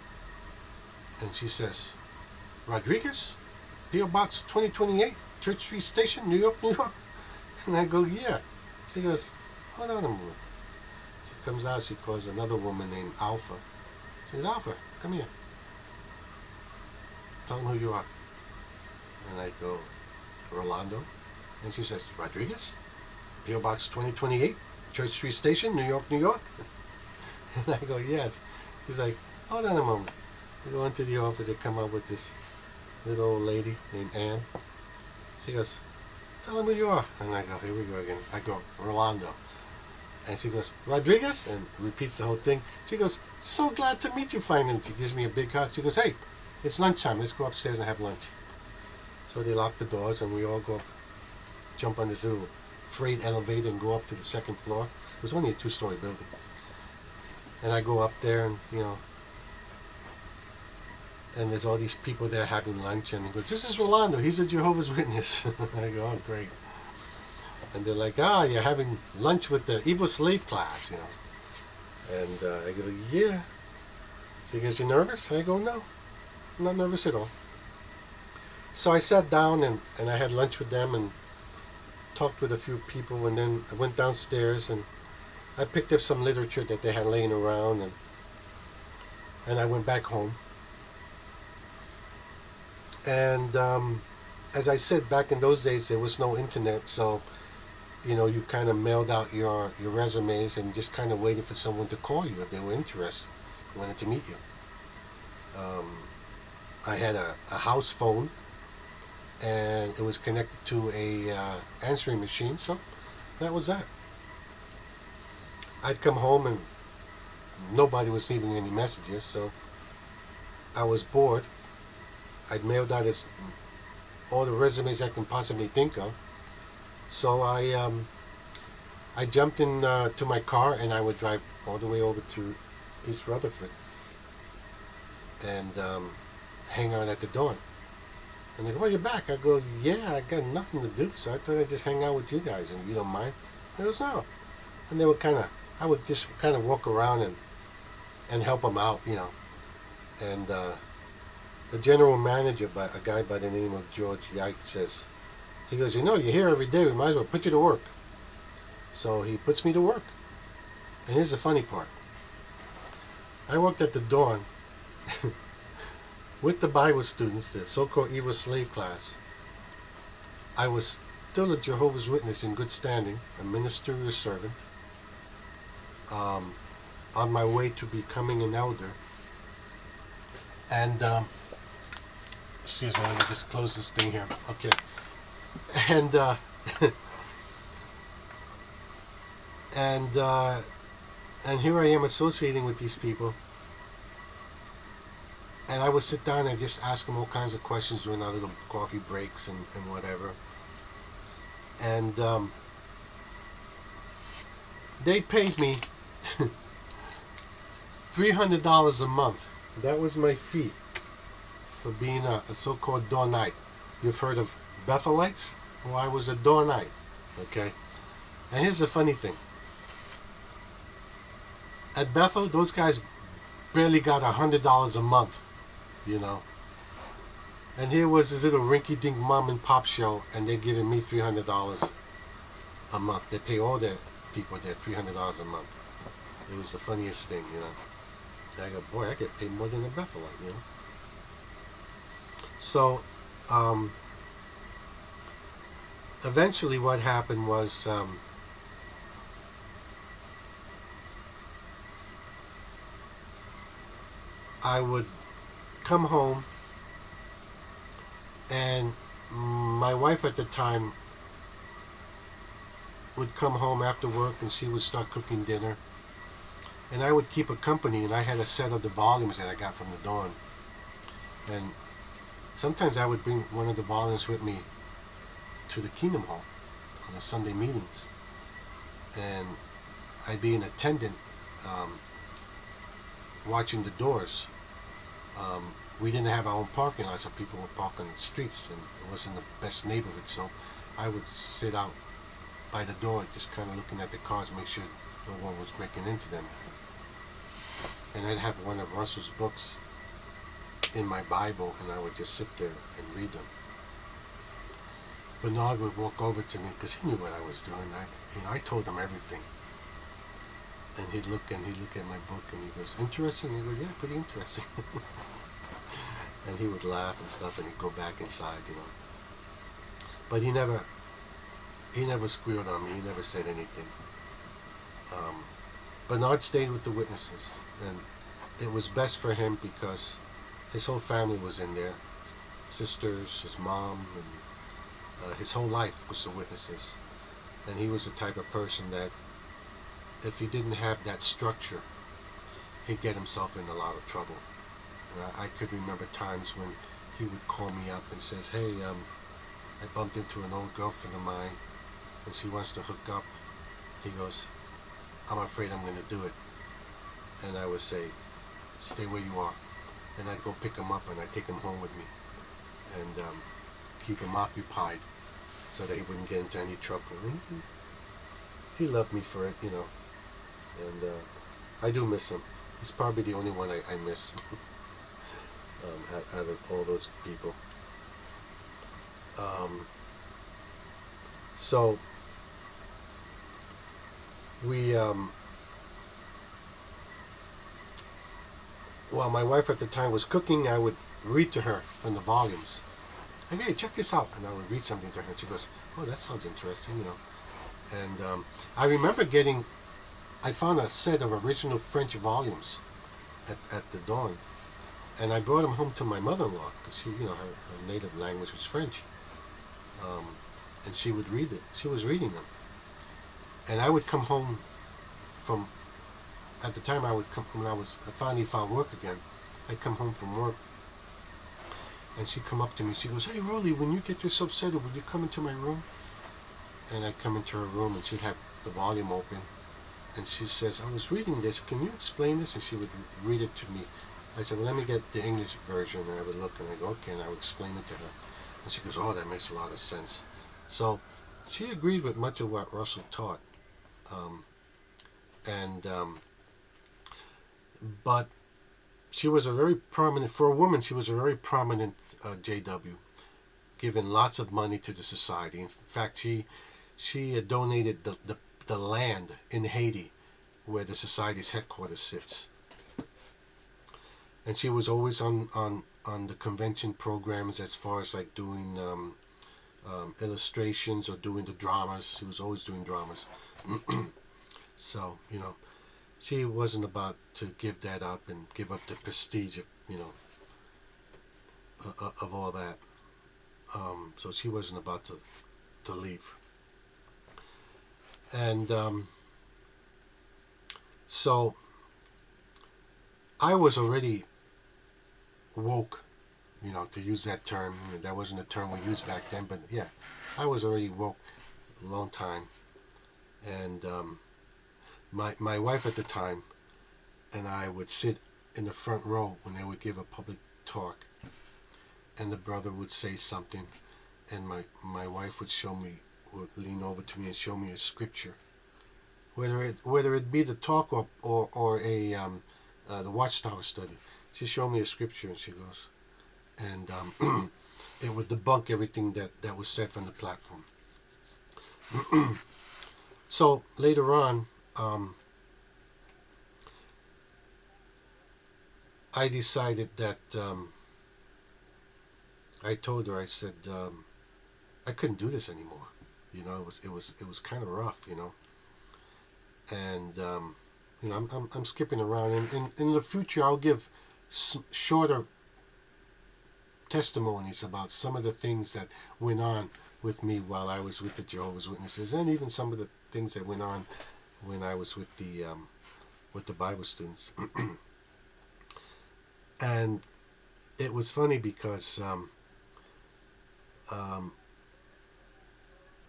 And she says, Rodriguez? P.O. Box 2028, Church Street Station, New York, New York? And I go, yeah. She goes, hold on a moment. She comes out, she calls another woman named Alpha. She says, Alpha, come here. Tell them who you are. And I go, Rolando. And she says, Rodriguez? P.O. Box 2028, Church Street Station, New York, New York? And I go, yes. She's like, hold on a moment. We go into the office, I come out with this little old lady named Ann. She goes, tell them who you are. And I go, here we go again. I go, Rolando. And she goes, Rodriguez? And repeats the whole thing. She goes, so glad to meet you finally. She gives me a big hug. She goes, hey, it's lunchtime. Let's go upstairs and have lunch. So they lock the doors, and we all go up, jump on this little freight elevator and go up to the second floor. It was only a 2-story building. And I go up there, and, and there's all these people there having lunch, and he goes, this is Rolando, he's a Jehovah's Witness. I go, oh, great. And they're like, you're having lunch with the evil slave class, And I go, yeah. So he goes, you nervous? And I go, no, I'm not nervous at all. So I sat down, and I had lunch with them and talked with a few people, and then I went downstairs, and I picked up some literature that they had laying around, and I went back home. And as I said, back in those days, there was no internet, so, you kind of mailed out your resumes and just kind of waited for someone to call you if they were interested, wanted to meet you. I had a house phone, and it was connected to a answering machine, so that was that. I'd come home, and nobody was leaving any messages, so I was bored. I'd mailed out all the resumes I can possibly think of. So I jumped in to my car and I would drive all the way over to East Rutherford and hang out at the Dawn. And they go, "Oh, you're back." I go, "Yeah, I got nothing to do, so I thought I'd just hang out with you guys, and you don't mind." They goes, "No." And they would I would just kind of walk around and help them out, you know. And the general manager, a guy by the name of George Yike, says, he goes, "You're here every day. We might as well put you to work." So he puts me to work. And here's the funny part. I worked at the Dawn with the Bible students, the so-called evil slave class. I was still a Jehovah's Witness in good standing, a ministerial servant, on my way to becoming an elder. And, excuse me, let me just close this thing here. Okay. And, and here I am associating with these people. And I would sit down and just ask them all kinds of questions during our little coffee breaks and whatever. And they paid me $300 a month. That was my fee for being a so-called Dawnite. You've heard of Bethelites? Well, I was a Dawnite. Okay? And here's the funny thing. At Bethel, those guys barely got $100 a month, you know. And here was this little rinky-dink mom and pop show, and they're giving me $300 a month. They pay all their people there $300 a month. It was the funniest thing, you know. I go, boy, I get paid more than a Bethelite, you know. So, eventually what happened was, I would come home, and my wife at the time would come home after work, and she would start cooking dinner, and I would keep her company, and I had a set of the volumes that I got from the Dawn, and sometimes I would bring one of the volumes with me to the Kingdom Hall on the Sunday meetings, and I'd be an attendant, watching the doors. We didn't have our own parking lot, so people would park on the streets, and it wasn't the best neighborhood, so I would sit out by the door just kind of looking at the cars, make sure no one was breaking into them. And I'd have one of Russell's books in my Bible, and I would just sit there and read them. Bernard would walk over to me because he knew what I was doing. I told him everything. And he'd look at my book, and he goes, "Interesting?" And I go, "Yeah, pretty interesting." And he would laugh and stuff, and he'd go back inside, you know. But he never squealed on me. He never said anything. Bernard stayed with the witnesses, and it was best for him because his whole family was in there, sisters, his mom, and his whole life was the witnesses. And he was the type of person that if he didn't have that structure, he'd get himself in a lot of trouble. And I could remember times when he would call me up and says, "Hey, I bumped into an old girlfriend of mine, and she wants to hook up." He goes, "I'm afraid I'm going to do it." And I would say, "Stay where you are." And I'd go pick him up, and I'd take him home with me and keep him occupied so that he wouldn't get into any trouble. And he loved me for it, you know. And I do miss him. He's probably the only one I miss out of all those people. So we, while my wife at the time was cooking, I would read to her from the volumes. And, "Hey, check this out." And I would read something to her, and she goes, "Oh, that sounds interesting," you know. And I remember I found a set of original French volumes at the Dawn, and I brought them home to my mother-in-law because she, you know, her native language was French, and she would read it. She was reading them, and I would come home from. At the time, I would come when I finally found work again. I'd come home from work, And she come up to me. She goes, "Hey, Rolly, when you get yourself settled, will you come into my room?" And I come into her room, and she'd have the volume open. And she says, "I was reading this. Can you explain this?" And she would read it to me. I said, "Well, let me get the English version." And I would look, and I go, "Okay," and I would explain it to her. And she goes, "Oh, that makes a lot of sense." So she agreed with much of what Russell taught. Um, and But she was a very prominent, for a woman, she was a very prominent JW, giving lots of money to the society. In fact, she donated the land in Haiti where the society's headquarters sits. And she was always on the convention programs as far as like doing illustrations or doing the dramas. She was always doing dramas. So, she wasn't about to give that up and give up the prestige of, of all that. So she wasn't about to leave. And so I was already woke, to use that term. That wasn't a term we used back then, but yeah, I was already woke a long time. And my wife at the time and I would sit in the front row when they would give a public talk, and the brother would say something, and my wife would lean over to me and show me a scripture, whether it be the talk or a the Watchtower study. She showed me a scripture, and she goes, and it would debunk everything that was said from the platform. So later on, I decided that I told her, I said, I couldn't do this anymore. It was kind of rough, and I'm skipping around. And in the future, I'll give shorter testimonies about some of the things that went on with me while I was with the Jehovah's Witnesses, and even some of the things that went on when I was with the Bible students. And it was funny because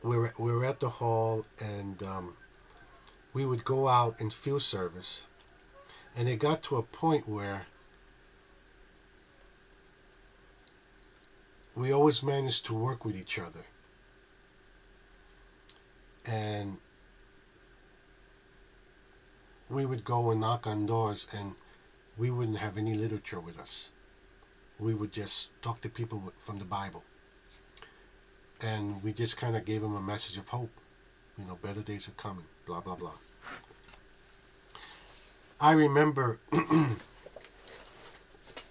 we were at the hall, and we would go out in field service, and it got to a point where we always managed to work with each other. And we would go and knock on doors, and we wouldn't have any literature with us. We would just talk to people from the Bible. And we just kind of gave them a message of hope. Better days are coming, blah, blah, blah. I remember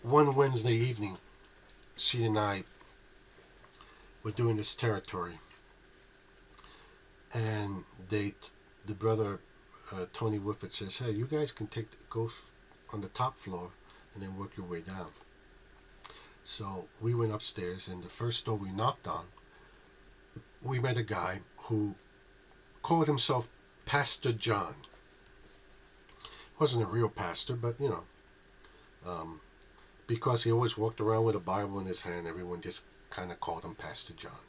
one Wednesday evening, she and I were doing this territory. And the brother, Tony Whifford, says, "Hey, you guys can go on the top floor and then work your way down." So we went upstairs, and the first door we knocked on, we met a guy who called himself Pastor John. Wasn't a real pastor, but because he always walked around with a Bible in his hand, everyone just kind of called him Pastor John.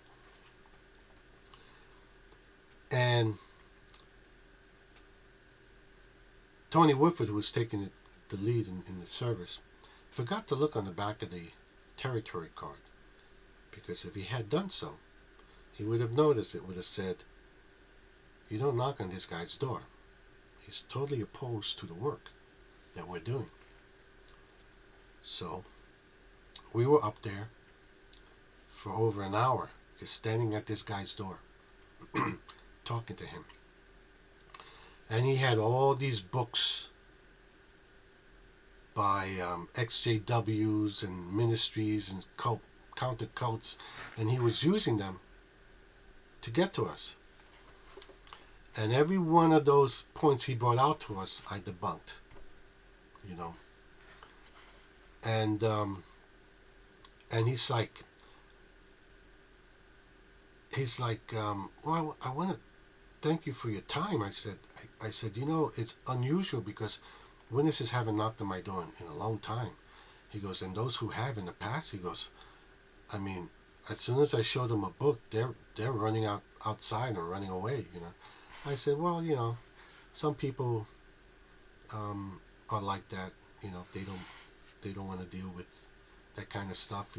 And Tony Woodford, who was taking the lead in the service, forgot to look on the back of the territory card, because if he had done so, he would have noticed it would have said, "You don't knock on this guy's door. He's totally opposed to the work that we're doing." So we were up there for over an hour, just standing at this guy's door, talking to him. And he had all these books by XJWs and ministries and counter cults, and he was using them to get to us. And every one of those points he brought out to us, I debunked. And he's like, "Well, I want to thank you for your time." I said, "It's unusual because witnesses haven't knocked on my door in a long time." He goes, "And those who have in the past," he goes, I mean, as soon as I show them a book, they're running outside and running away. I said, well, some people are like that. They don't want to deal with that kind of stuff.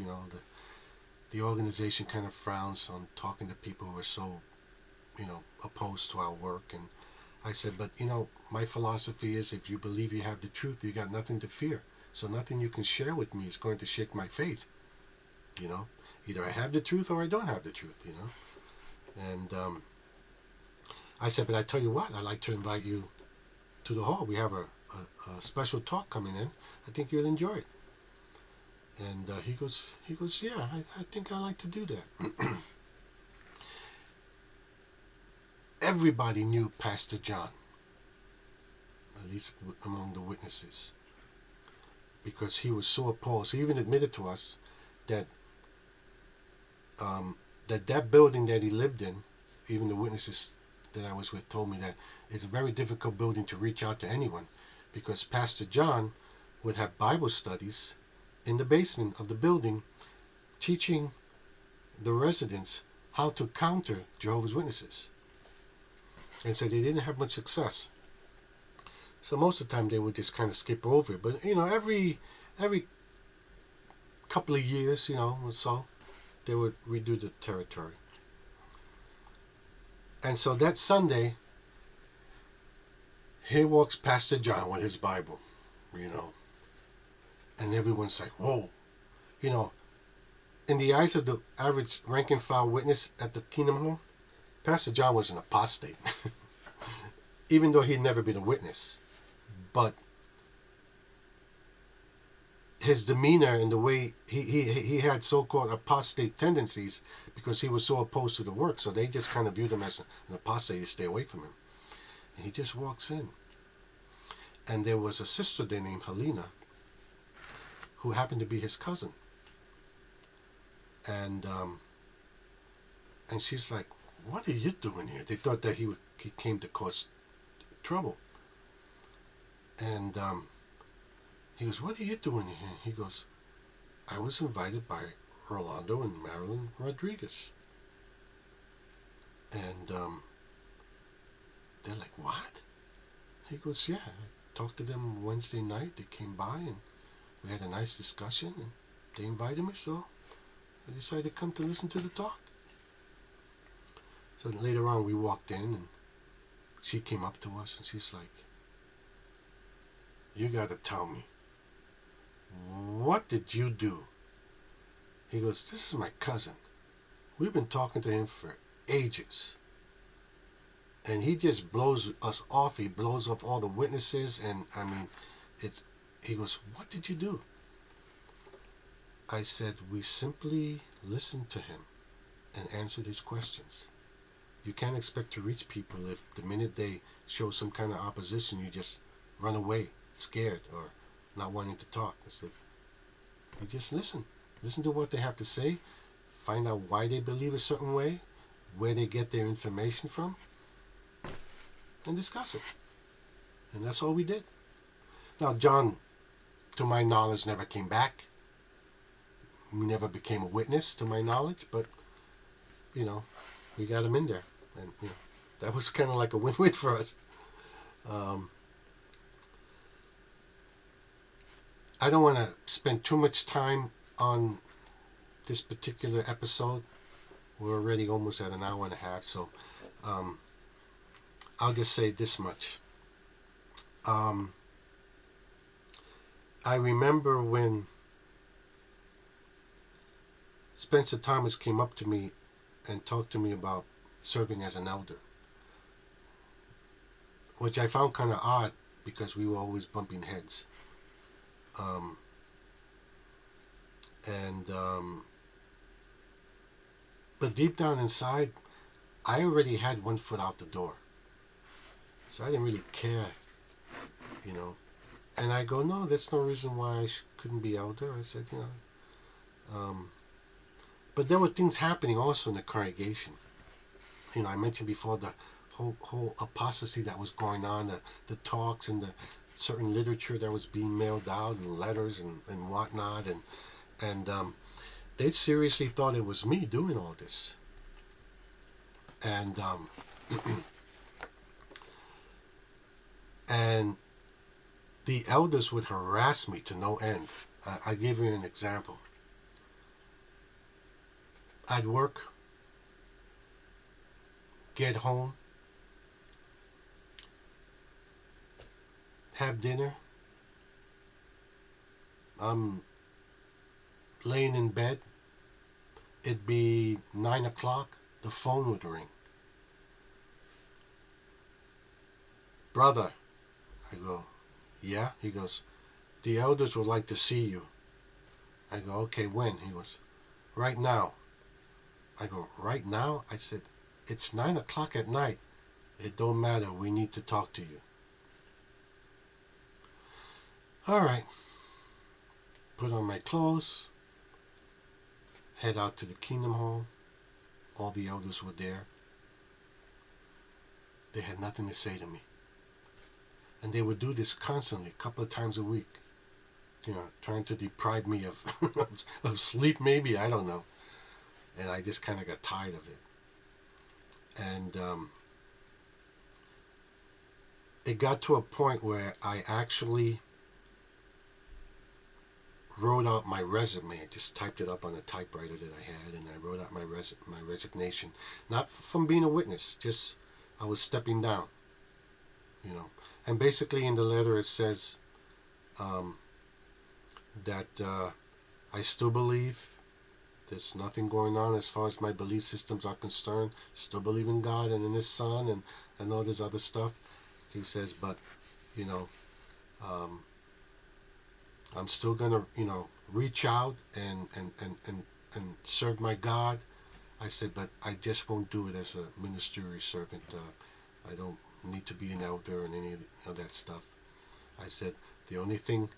The organization kind of frowns on talking to people who are so opposed to our work. And I said, but my philosophy is, if you believe you have the truth, you got nothing to fear. So nothing you can share with me is going to shake my faith. You know, Either I have the truth or I don't have the truth. And I said, but I tell you what, I'd like to invite you to the hall. We have a special talk coming in. I think you'll enjoy it. And he goes, yeah, I think I like to do that. Everybody knew Pastor John, at least among the witnesses, because he was so opposed. He even admitted to us that that building that he lived in, even the witnesses that I was with told me that it's a very difficult building to reach out to anyone, because Pastor John would have Bible studies in the basement of the building, teaching the residents how to counter Jehovah's Witnesses. And so they didn't have much success. So most of the time they would just kind of skip over it. But every couple of years, or so, they would redo the territory. And so that Sunday, here walks Pastor John with his Bible, and everyone's like, whoa. In the eyes of the average rank and file witness at the Kingdom Hall, Pastor John was an apostate, even though he'd never been a witness. But his demeanor and the way he had so-called apostate tendencies, because he was so opposed to the work, so they just kind of viewed him as an apostate to stay away from him. And he just walks in. And there was a sister there named Helena, who happened to be his cousin. And she's like, what are you doing here? They thought that he came to cause trouble. And he goes, what are you doing here? He goes, I was invited by Rolando and Marilyn Rodriguez. And they're like, what? He goes, yeah, I talked to them Wednesday night. They came by and we had a nice discussion, and they invited me, so I decided to come to listen to the talk. So later on we walked in, and she came up to us and she's like, you got to tell me, what did you do? He goes, this is my cousin. We've been talking to him for ages. And he just blows us off. He blows off all the witnesses. And I mean, he goes, what did you do? I said, we simply listened to him and answered his questions. You can't expect to reach people if the minute they show some kind of opposition, you just run away, scared, or not wanting to talk. I said, you just listen. Listen to what they have to say. Find out why they believe a certain way, where they get their information from, and discuss it. And that's all we did. Now, John, to my knowledge, never came back. He never became a witness, to my knowledge, but, we got him in there. And, that was kind of like a win-win for us. I don't want to spend too much time on this particular episode. We're already almost at an hour and a half, so I'll just say this much. I remember when Spencer Thomas came up to me and talked to me about serving as an elder, which I found kind of odd because we were always bumping heads. But deep down inside, I already had one foot out the door. So I didn't really care, And I go, no, that's no reason why I couldn't be elder. I said, but there were things happening also in the congregation. I mentioned before the whole apostasy that was going on, the talks and the certain literature that was being mailed out and letters and whatnot. And they seriously thought it was me doing all this. And and the elders would harass me to no end. I give you an example. I'd work, get home, have dinner. I'm laying in bed. It'd be 9 o'clock. The phone would ring. Brother, I go, yeah? He goes, the elders would like to see you. I go, okay, when? He goes, right now. I go, right now? I said, it's 9 o'clock at night. It don't matter. We need to talk to you. All right. Put on my clothes. Head out to the Kingdom Hall. All the elders were there. They had nothing to say to me. And they would do this constantly, a couple of times a week. Trying to deprive me of, of sleep maybe, I don't know. And I just kind of got tired of it. And it got to a point where I actually wrote out my resume. I just typed it up on a typewriter that I had, and I wrote out my resignation. Not from being a witness, just I was stepping down. And basically in the letter it says that I still believe. There's nothing going on as far as my belief systems are concerned. Still believe in God and in His Son and all this other stuff. He says, but, I'm still going to, reach out and serve my God. I said, but I just won't do it as a ministerial servant. I don't need to be an elder and any of that stuff. I said, the only thing,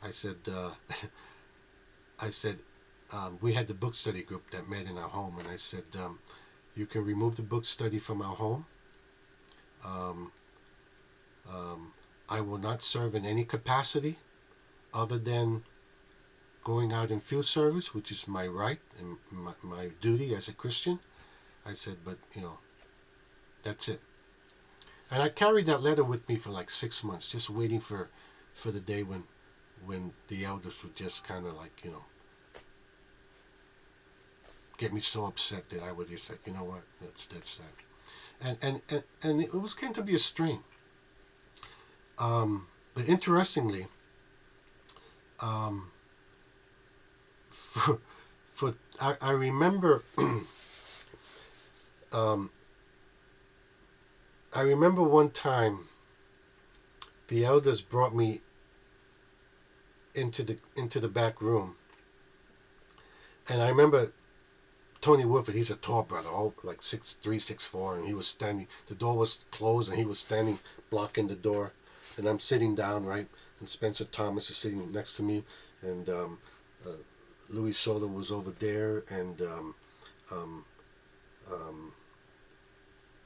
I said, we had the book study group that met in our home, and I said, you can remove the book study from our home. I will not serve in any capacity other than going out in field service, which is my right and my duty as a Christian. I said, but, that's it. And I carried that letter with me for like 6 months, just waiting for the day when the elders would just kind of like, get me so upset that I would just like, you know what, that's that. And it was going to be a strain. But interestingly, I remember I remember one time the elders brought me into the back room, and I remember Tony Woodford. He's a tall brother, all like 6'3", 6'4", and he was standing. The door was closed, and he was standing blocking the door, and I'm sitting down, right, and Spencer Thomas is sitting next to me, and Louis Soto was over there, and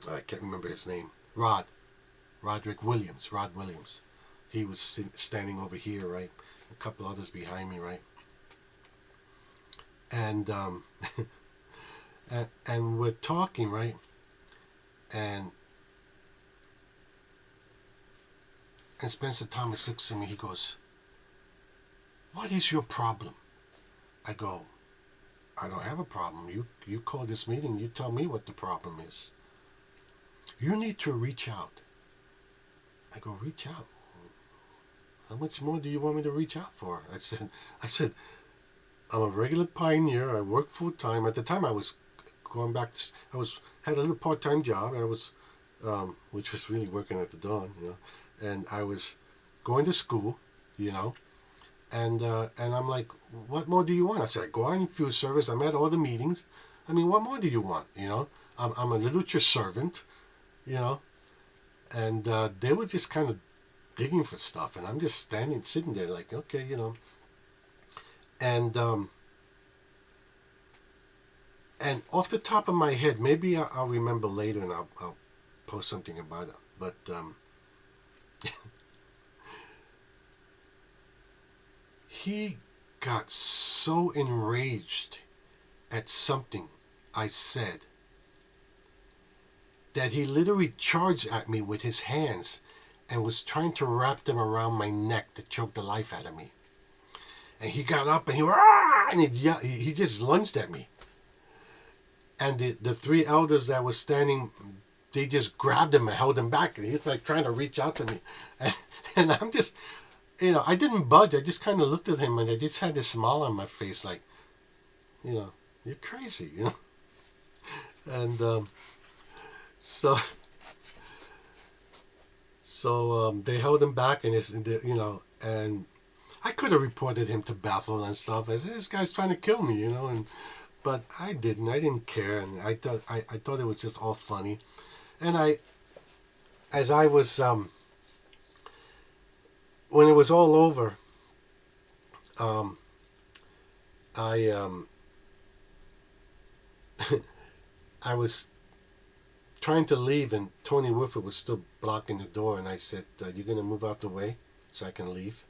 I can't remember his name. Rod Williams. He was standing over here, right? A couple others behind me, right? And and we're talking, right? And Spencer Thomas looks at me. He goes, "What is your problem?" I go, "I don't have a problem. You call this meeting. You tell me what the problem is. You need to reach out." I go, "Reach out? How much more do you want me to reach out for?" I said, "I'm a regular pioneer. I work full time." At the time, I was going back. Had a little part-time job. I was, which was really working at the dawn, and I was going to school, and I'm like, "What more do you want?" I said, "I go on in field service. I'm at all the meetings. I mean, what more do you want? I'm a literature servant, and they were just kind of digging for stuff, and I'm just sitting there like, okay, and off the top of my head, maybe I'll remember later, and I'll post something about it, but he got so enraged at something I said that he literally charged at me with his hands and was trying to wrap them around my neck to choke the life out of me. And he got up and he just lunged at me. And the three elders that was standing, they just grabbed him and held him back. And he was like trying to reach out to me. And I'm just, I didn't budge. I just kind of looked at him and I just had this smile on my face like, you're crazy, And so they held him back and I could have reported him to Bethel and stuff. I said, this guy's trying to kill me, but I didn't. I didn't care, and I thought it was just all funny. And as I was, when it was all over, I I was trying to leave, and Tony Woodford was still blocking the door, and I said, "You're gonna move out the way so I can leave."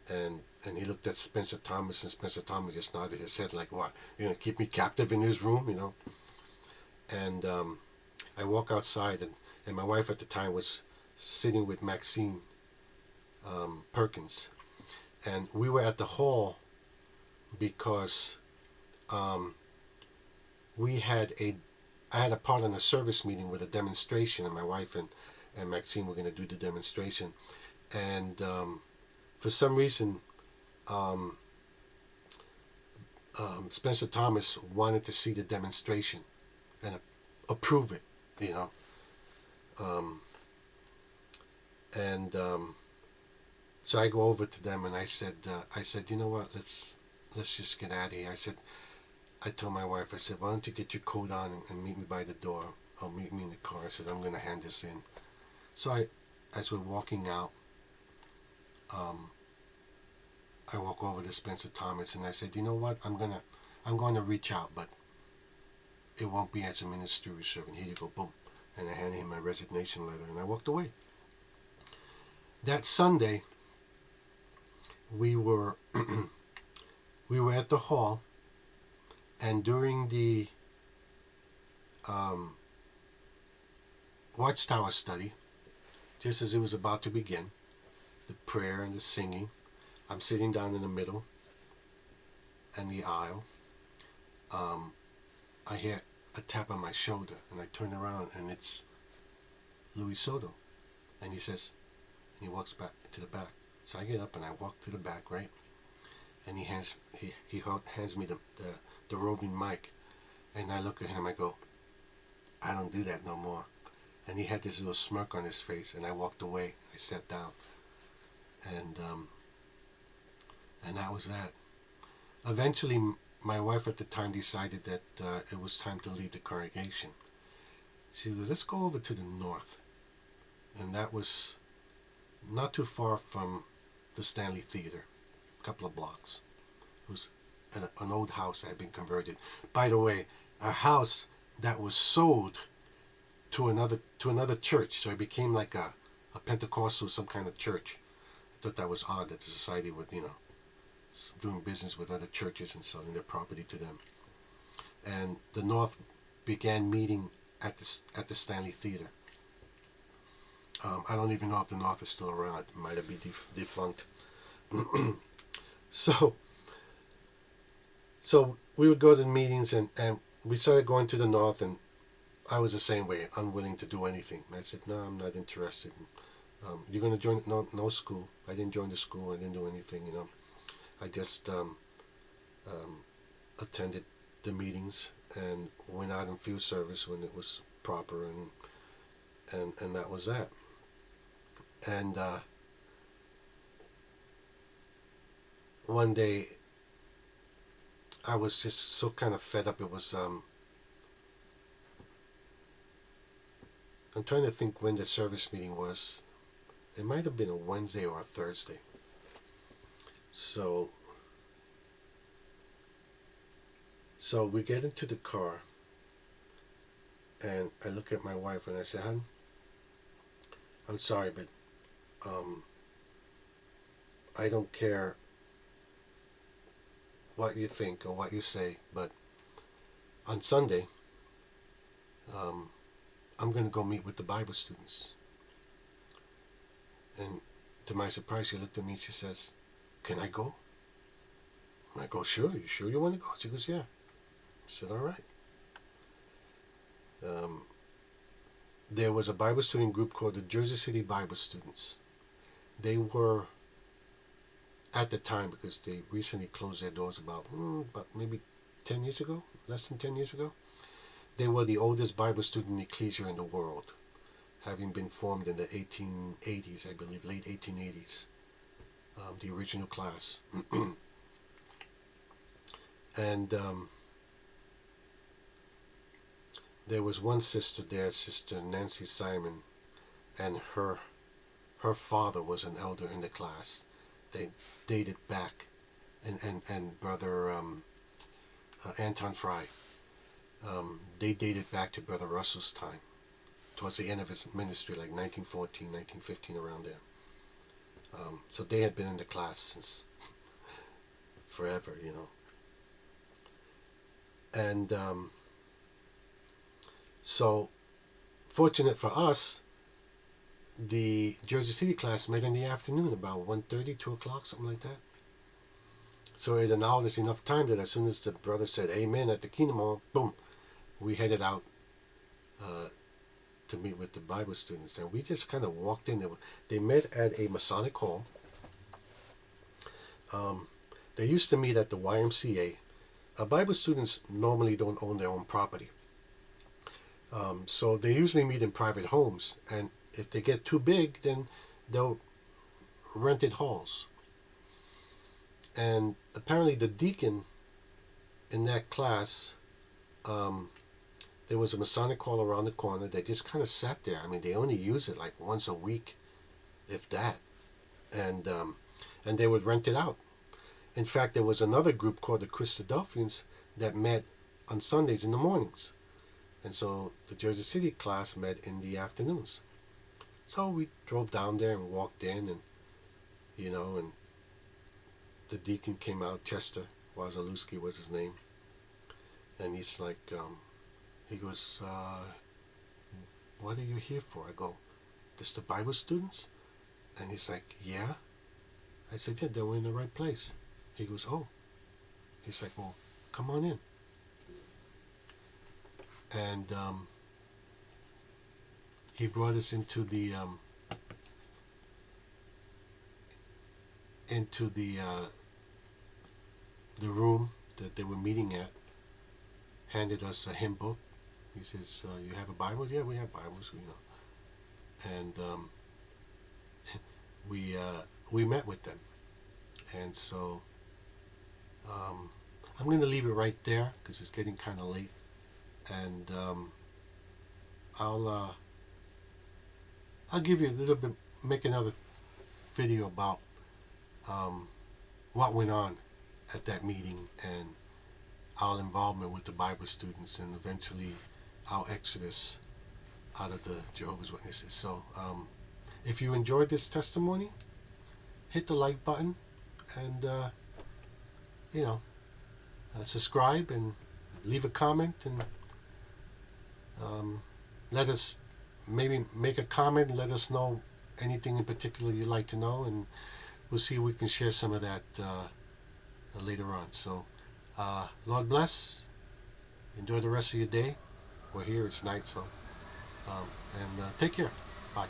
And he looked at Spencer Thomas, and Spencer Thomas just nodded his head like, "What? You're gonna keep me captive in his room, And I walk outside, and my wife at the time was sitting with Maxine Perkins, and we were at the hall because I had a part in a service meeting with a demonstration, and my wife and Maxine were going to do the demonstration, and for some reason, Spencer Thomas wanted to see the demonstration and approve it, and so I go over to them and I said, you know what, let's just get out of here. I told my wife, I said, why don't you get your coat on and meet me by the door? Or meet me in the car. I said, I'm going to hand this in. So as we're walking out, I walk over to Spencer Thomas and I said, you know what, I'm going to reach out, but it won't be as a ministerial servant. Here you go, boom. And I handed him my resignation letter and I walked away. That Sunday, we were at the hall, and during the Watchtower study, just as it was about to begin, the prayer and the singing, I'm sitting down in the middle and the aisle. I hear a tap on my shoulder, and I turn around, and it's Louis Soto, and he walks back to the back. So I get up and I walk to the back, right? And he hands me the roving mic, and I look at him. I go, I don't do that no more. And he had this little smirk on his face, and I walked away. I sat down, and that was that. Eventually, my wife at the time decided that it was time to leave the congregation. She goes, let's go over to the north, and that was not too far from the Stanley Theater, a couple of blocks. It was an old house that had been converted. By the way, a house that was sold to another church, so it became like a Pentecostal, some kind of church. I thought that was odd that the society would, doing business with other churches and selling their property to them. And the North began meeting at the Stanley Theater. I don't even know if the North is still around. It might have been defunct. So we would go to the meetings, and we started going to the North, and I was the same way, unwilling to do anything. I said, no, I'm not interested. You're going to join? No school. I didn't join the school. I didn't do anything, I just attended the meetings and went out in field service when it was proper, and that was that. And one day, I was just so kind of fed up. It was I'm trying to think when the service meeting was. It might have been a Wednesday or a Thursday. So we get into the car, and I look at my wife and I say, hon, I'm sorry, but I don't care what you think or what you say, but on Sunday, um, I'm going to go meet with the Bible students. And to my surprise, she looked at me and she says, can I go? And I go, sure. You sure you want to go? She goes, yeah. I said, all right. There was a Bible student group called the Jersey City Bible Students. They were, at the time, because they recently closed their doors about maybe 10 years ago, less than 10 years ago, they were the oldest Bible student ecclesia in the world, having been formed in the 1880s, I believe, late 1880s, the original class. And there was one sister there, Sister Nancy Simon, and her father was an elder in the class. They dated back, and Brother Anton Fry, they dated back to Brother Russell's time, towards the end of his ministry, like 1914, 1915, around there. So they had been in the class since forever, you know. And so, fortunate for us, the Jersey City class met in the afternoon, about 1:30, 2 o'clock, something like that. So it allowed us enough time that as soon as the brother said amen at the Kingdom Hall, boom, we headed out to meet with the Bible students. And we just kind of walked in. They met at a Masonic hall. They used to meet at the YMCA. Bible students normally don't own their own property. So they usually meet in private homes. And if they get too big, then they'll rented halls. And apparently the deacon in that class, there was a Masonic hall around the corner. They just kind of sat there. I mean, they only use it like once a week, if that. And they would rent it out. In fact, there was another group called the Christadelphians that met on Sundays in the mornings. And so the Jersey City class met in the afternoons. So we drove down there and walked in, and, you know, and the deacon came out, Chester Wazalewski was his name. And he's like, he goes, what are you here for? I go, just the Bible students? And he's like, yeah. I said, yeah, they were in the right place. He goes, oh. He's like, well, come on in. And he brought us into the room that they were meeting at. Handed us a hymn book. He says, you have a Bible? Yeah, we have Bibles, you know. And we met with them. And so I'm going to leave it right there because it's getting kind of late. And I'll give you a little bit, make another video about what went on at that meeting and our involvement with the Bible students and eventually our exodus out of the Jehovah's Witnesses. So if you enjoyed this testimony, hit the like button and you know, subscribe and leave a comment, and let us maybe make a comment and let us know anything in particular you'd like to know, and we'll see if we can share some of that later on. So Lord bless. Enjoy the rest of your day. We're here, it's night, so and take care. Bye.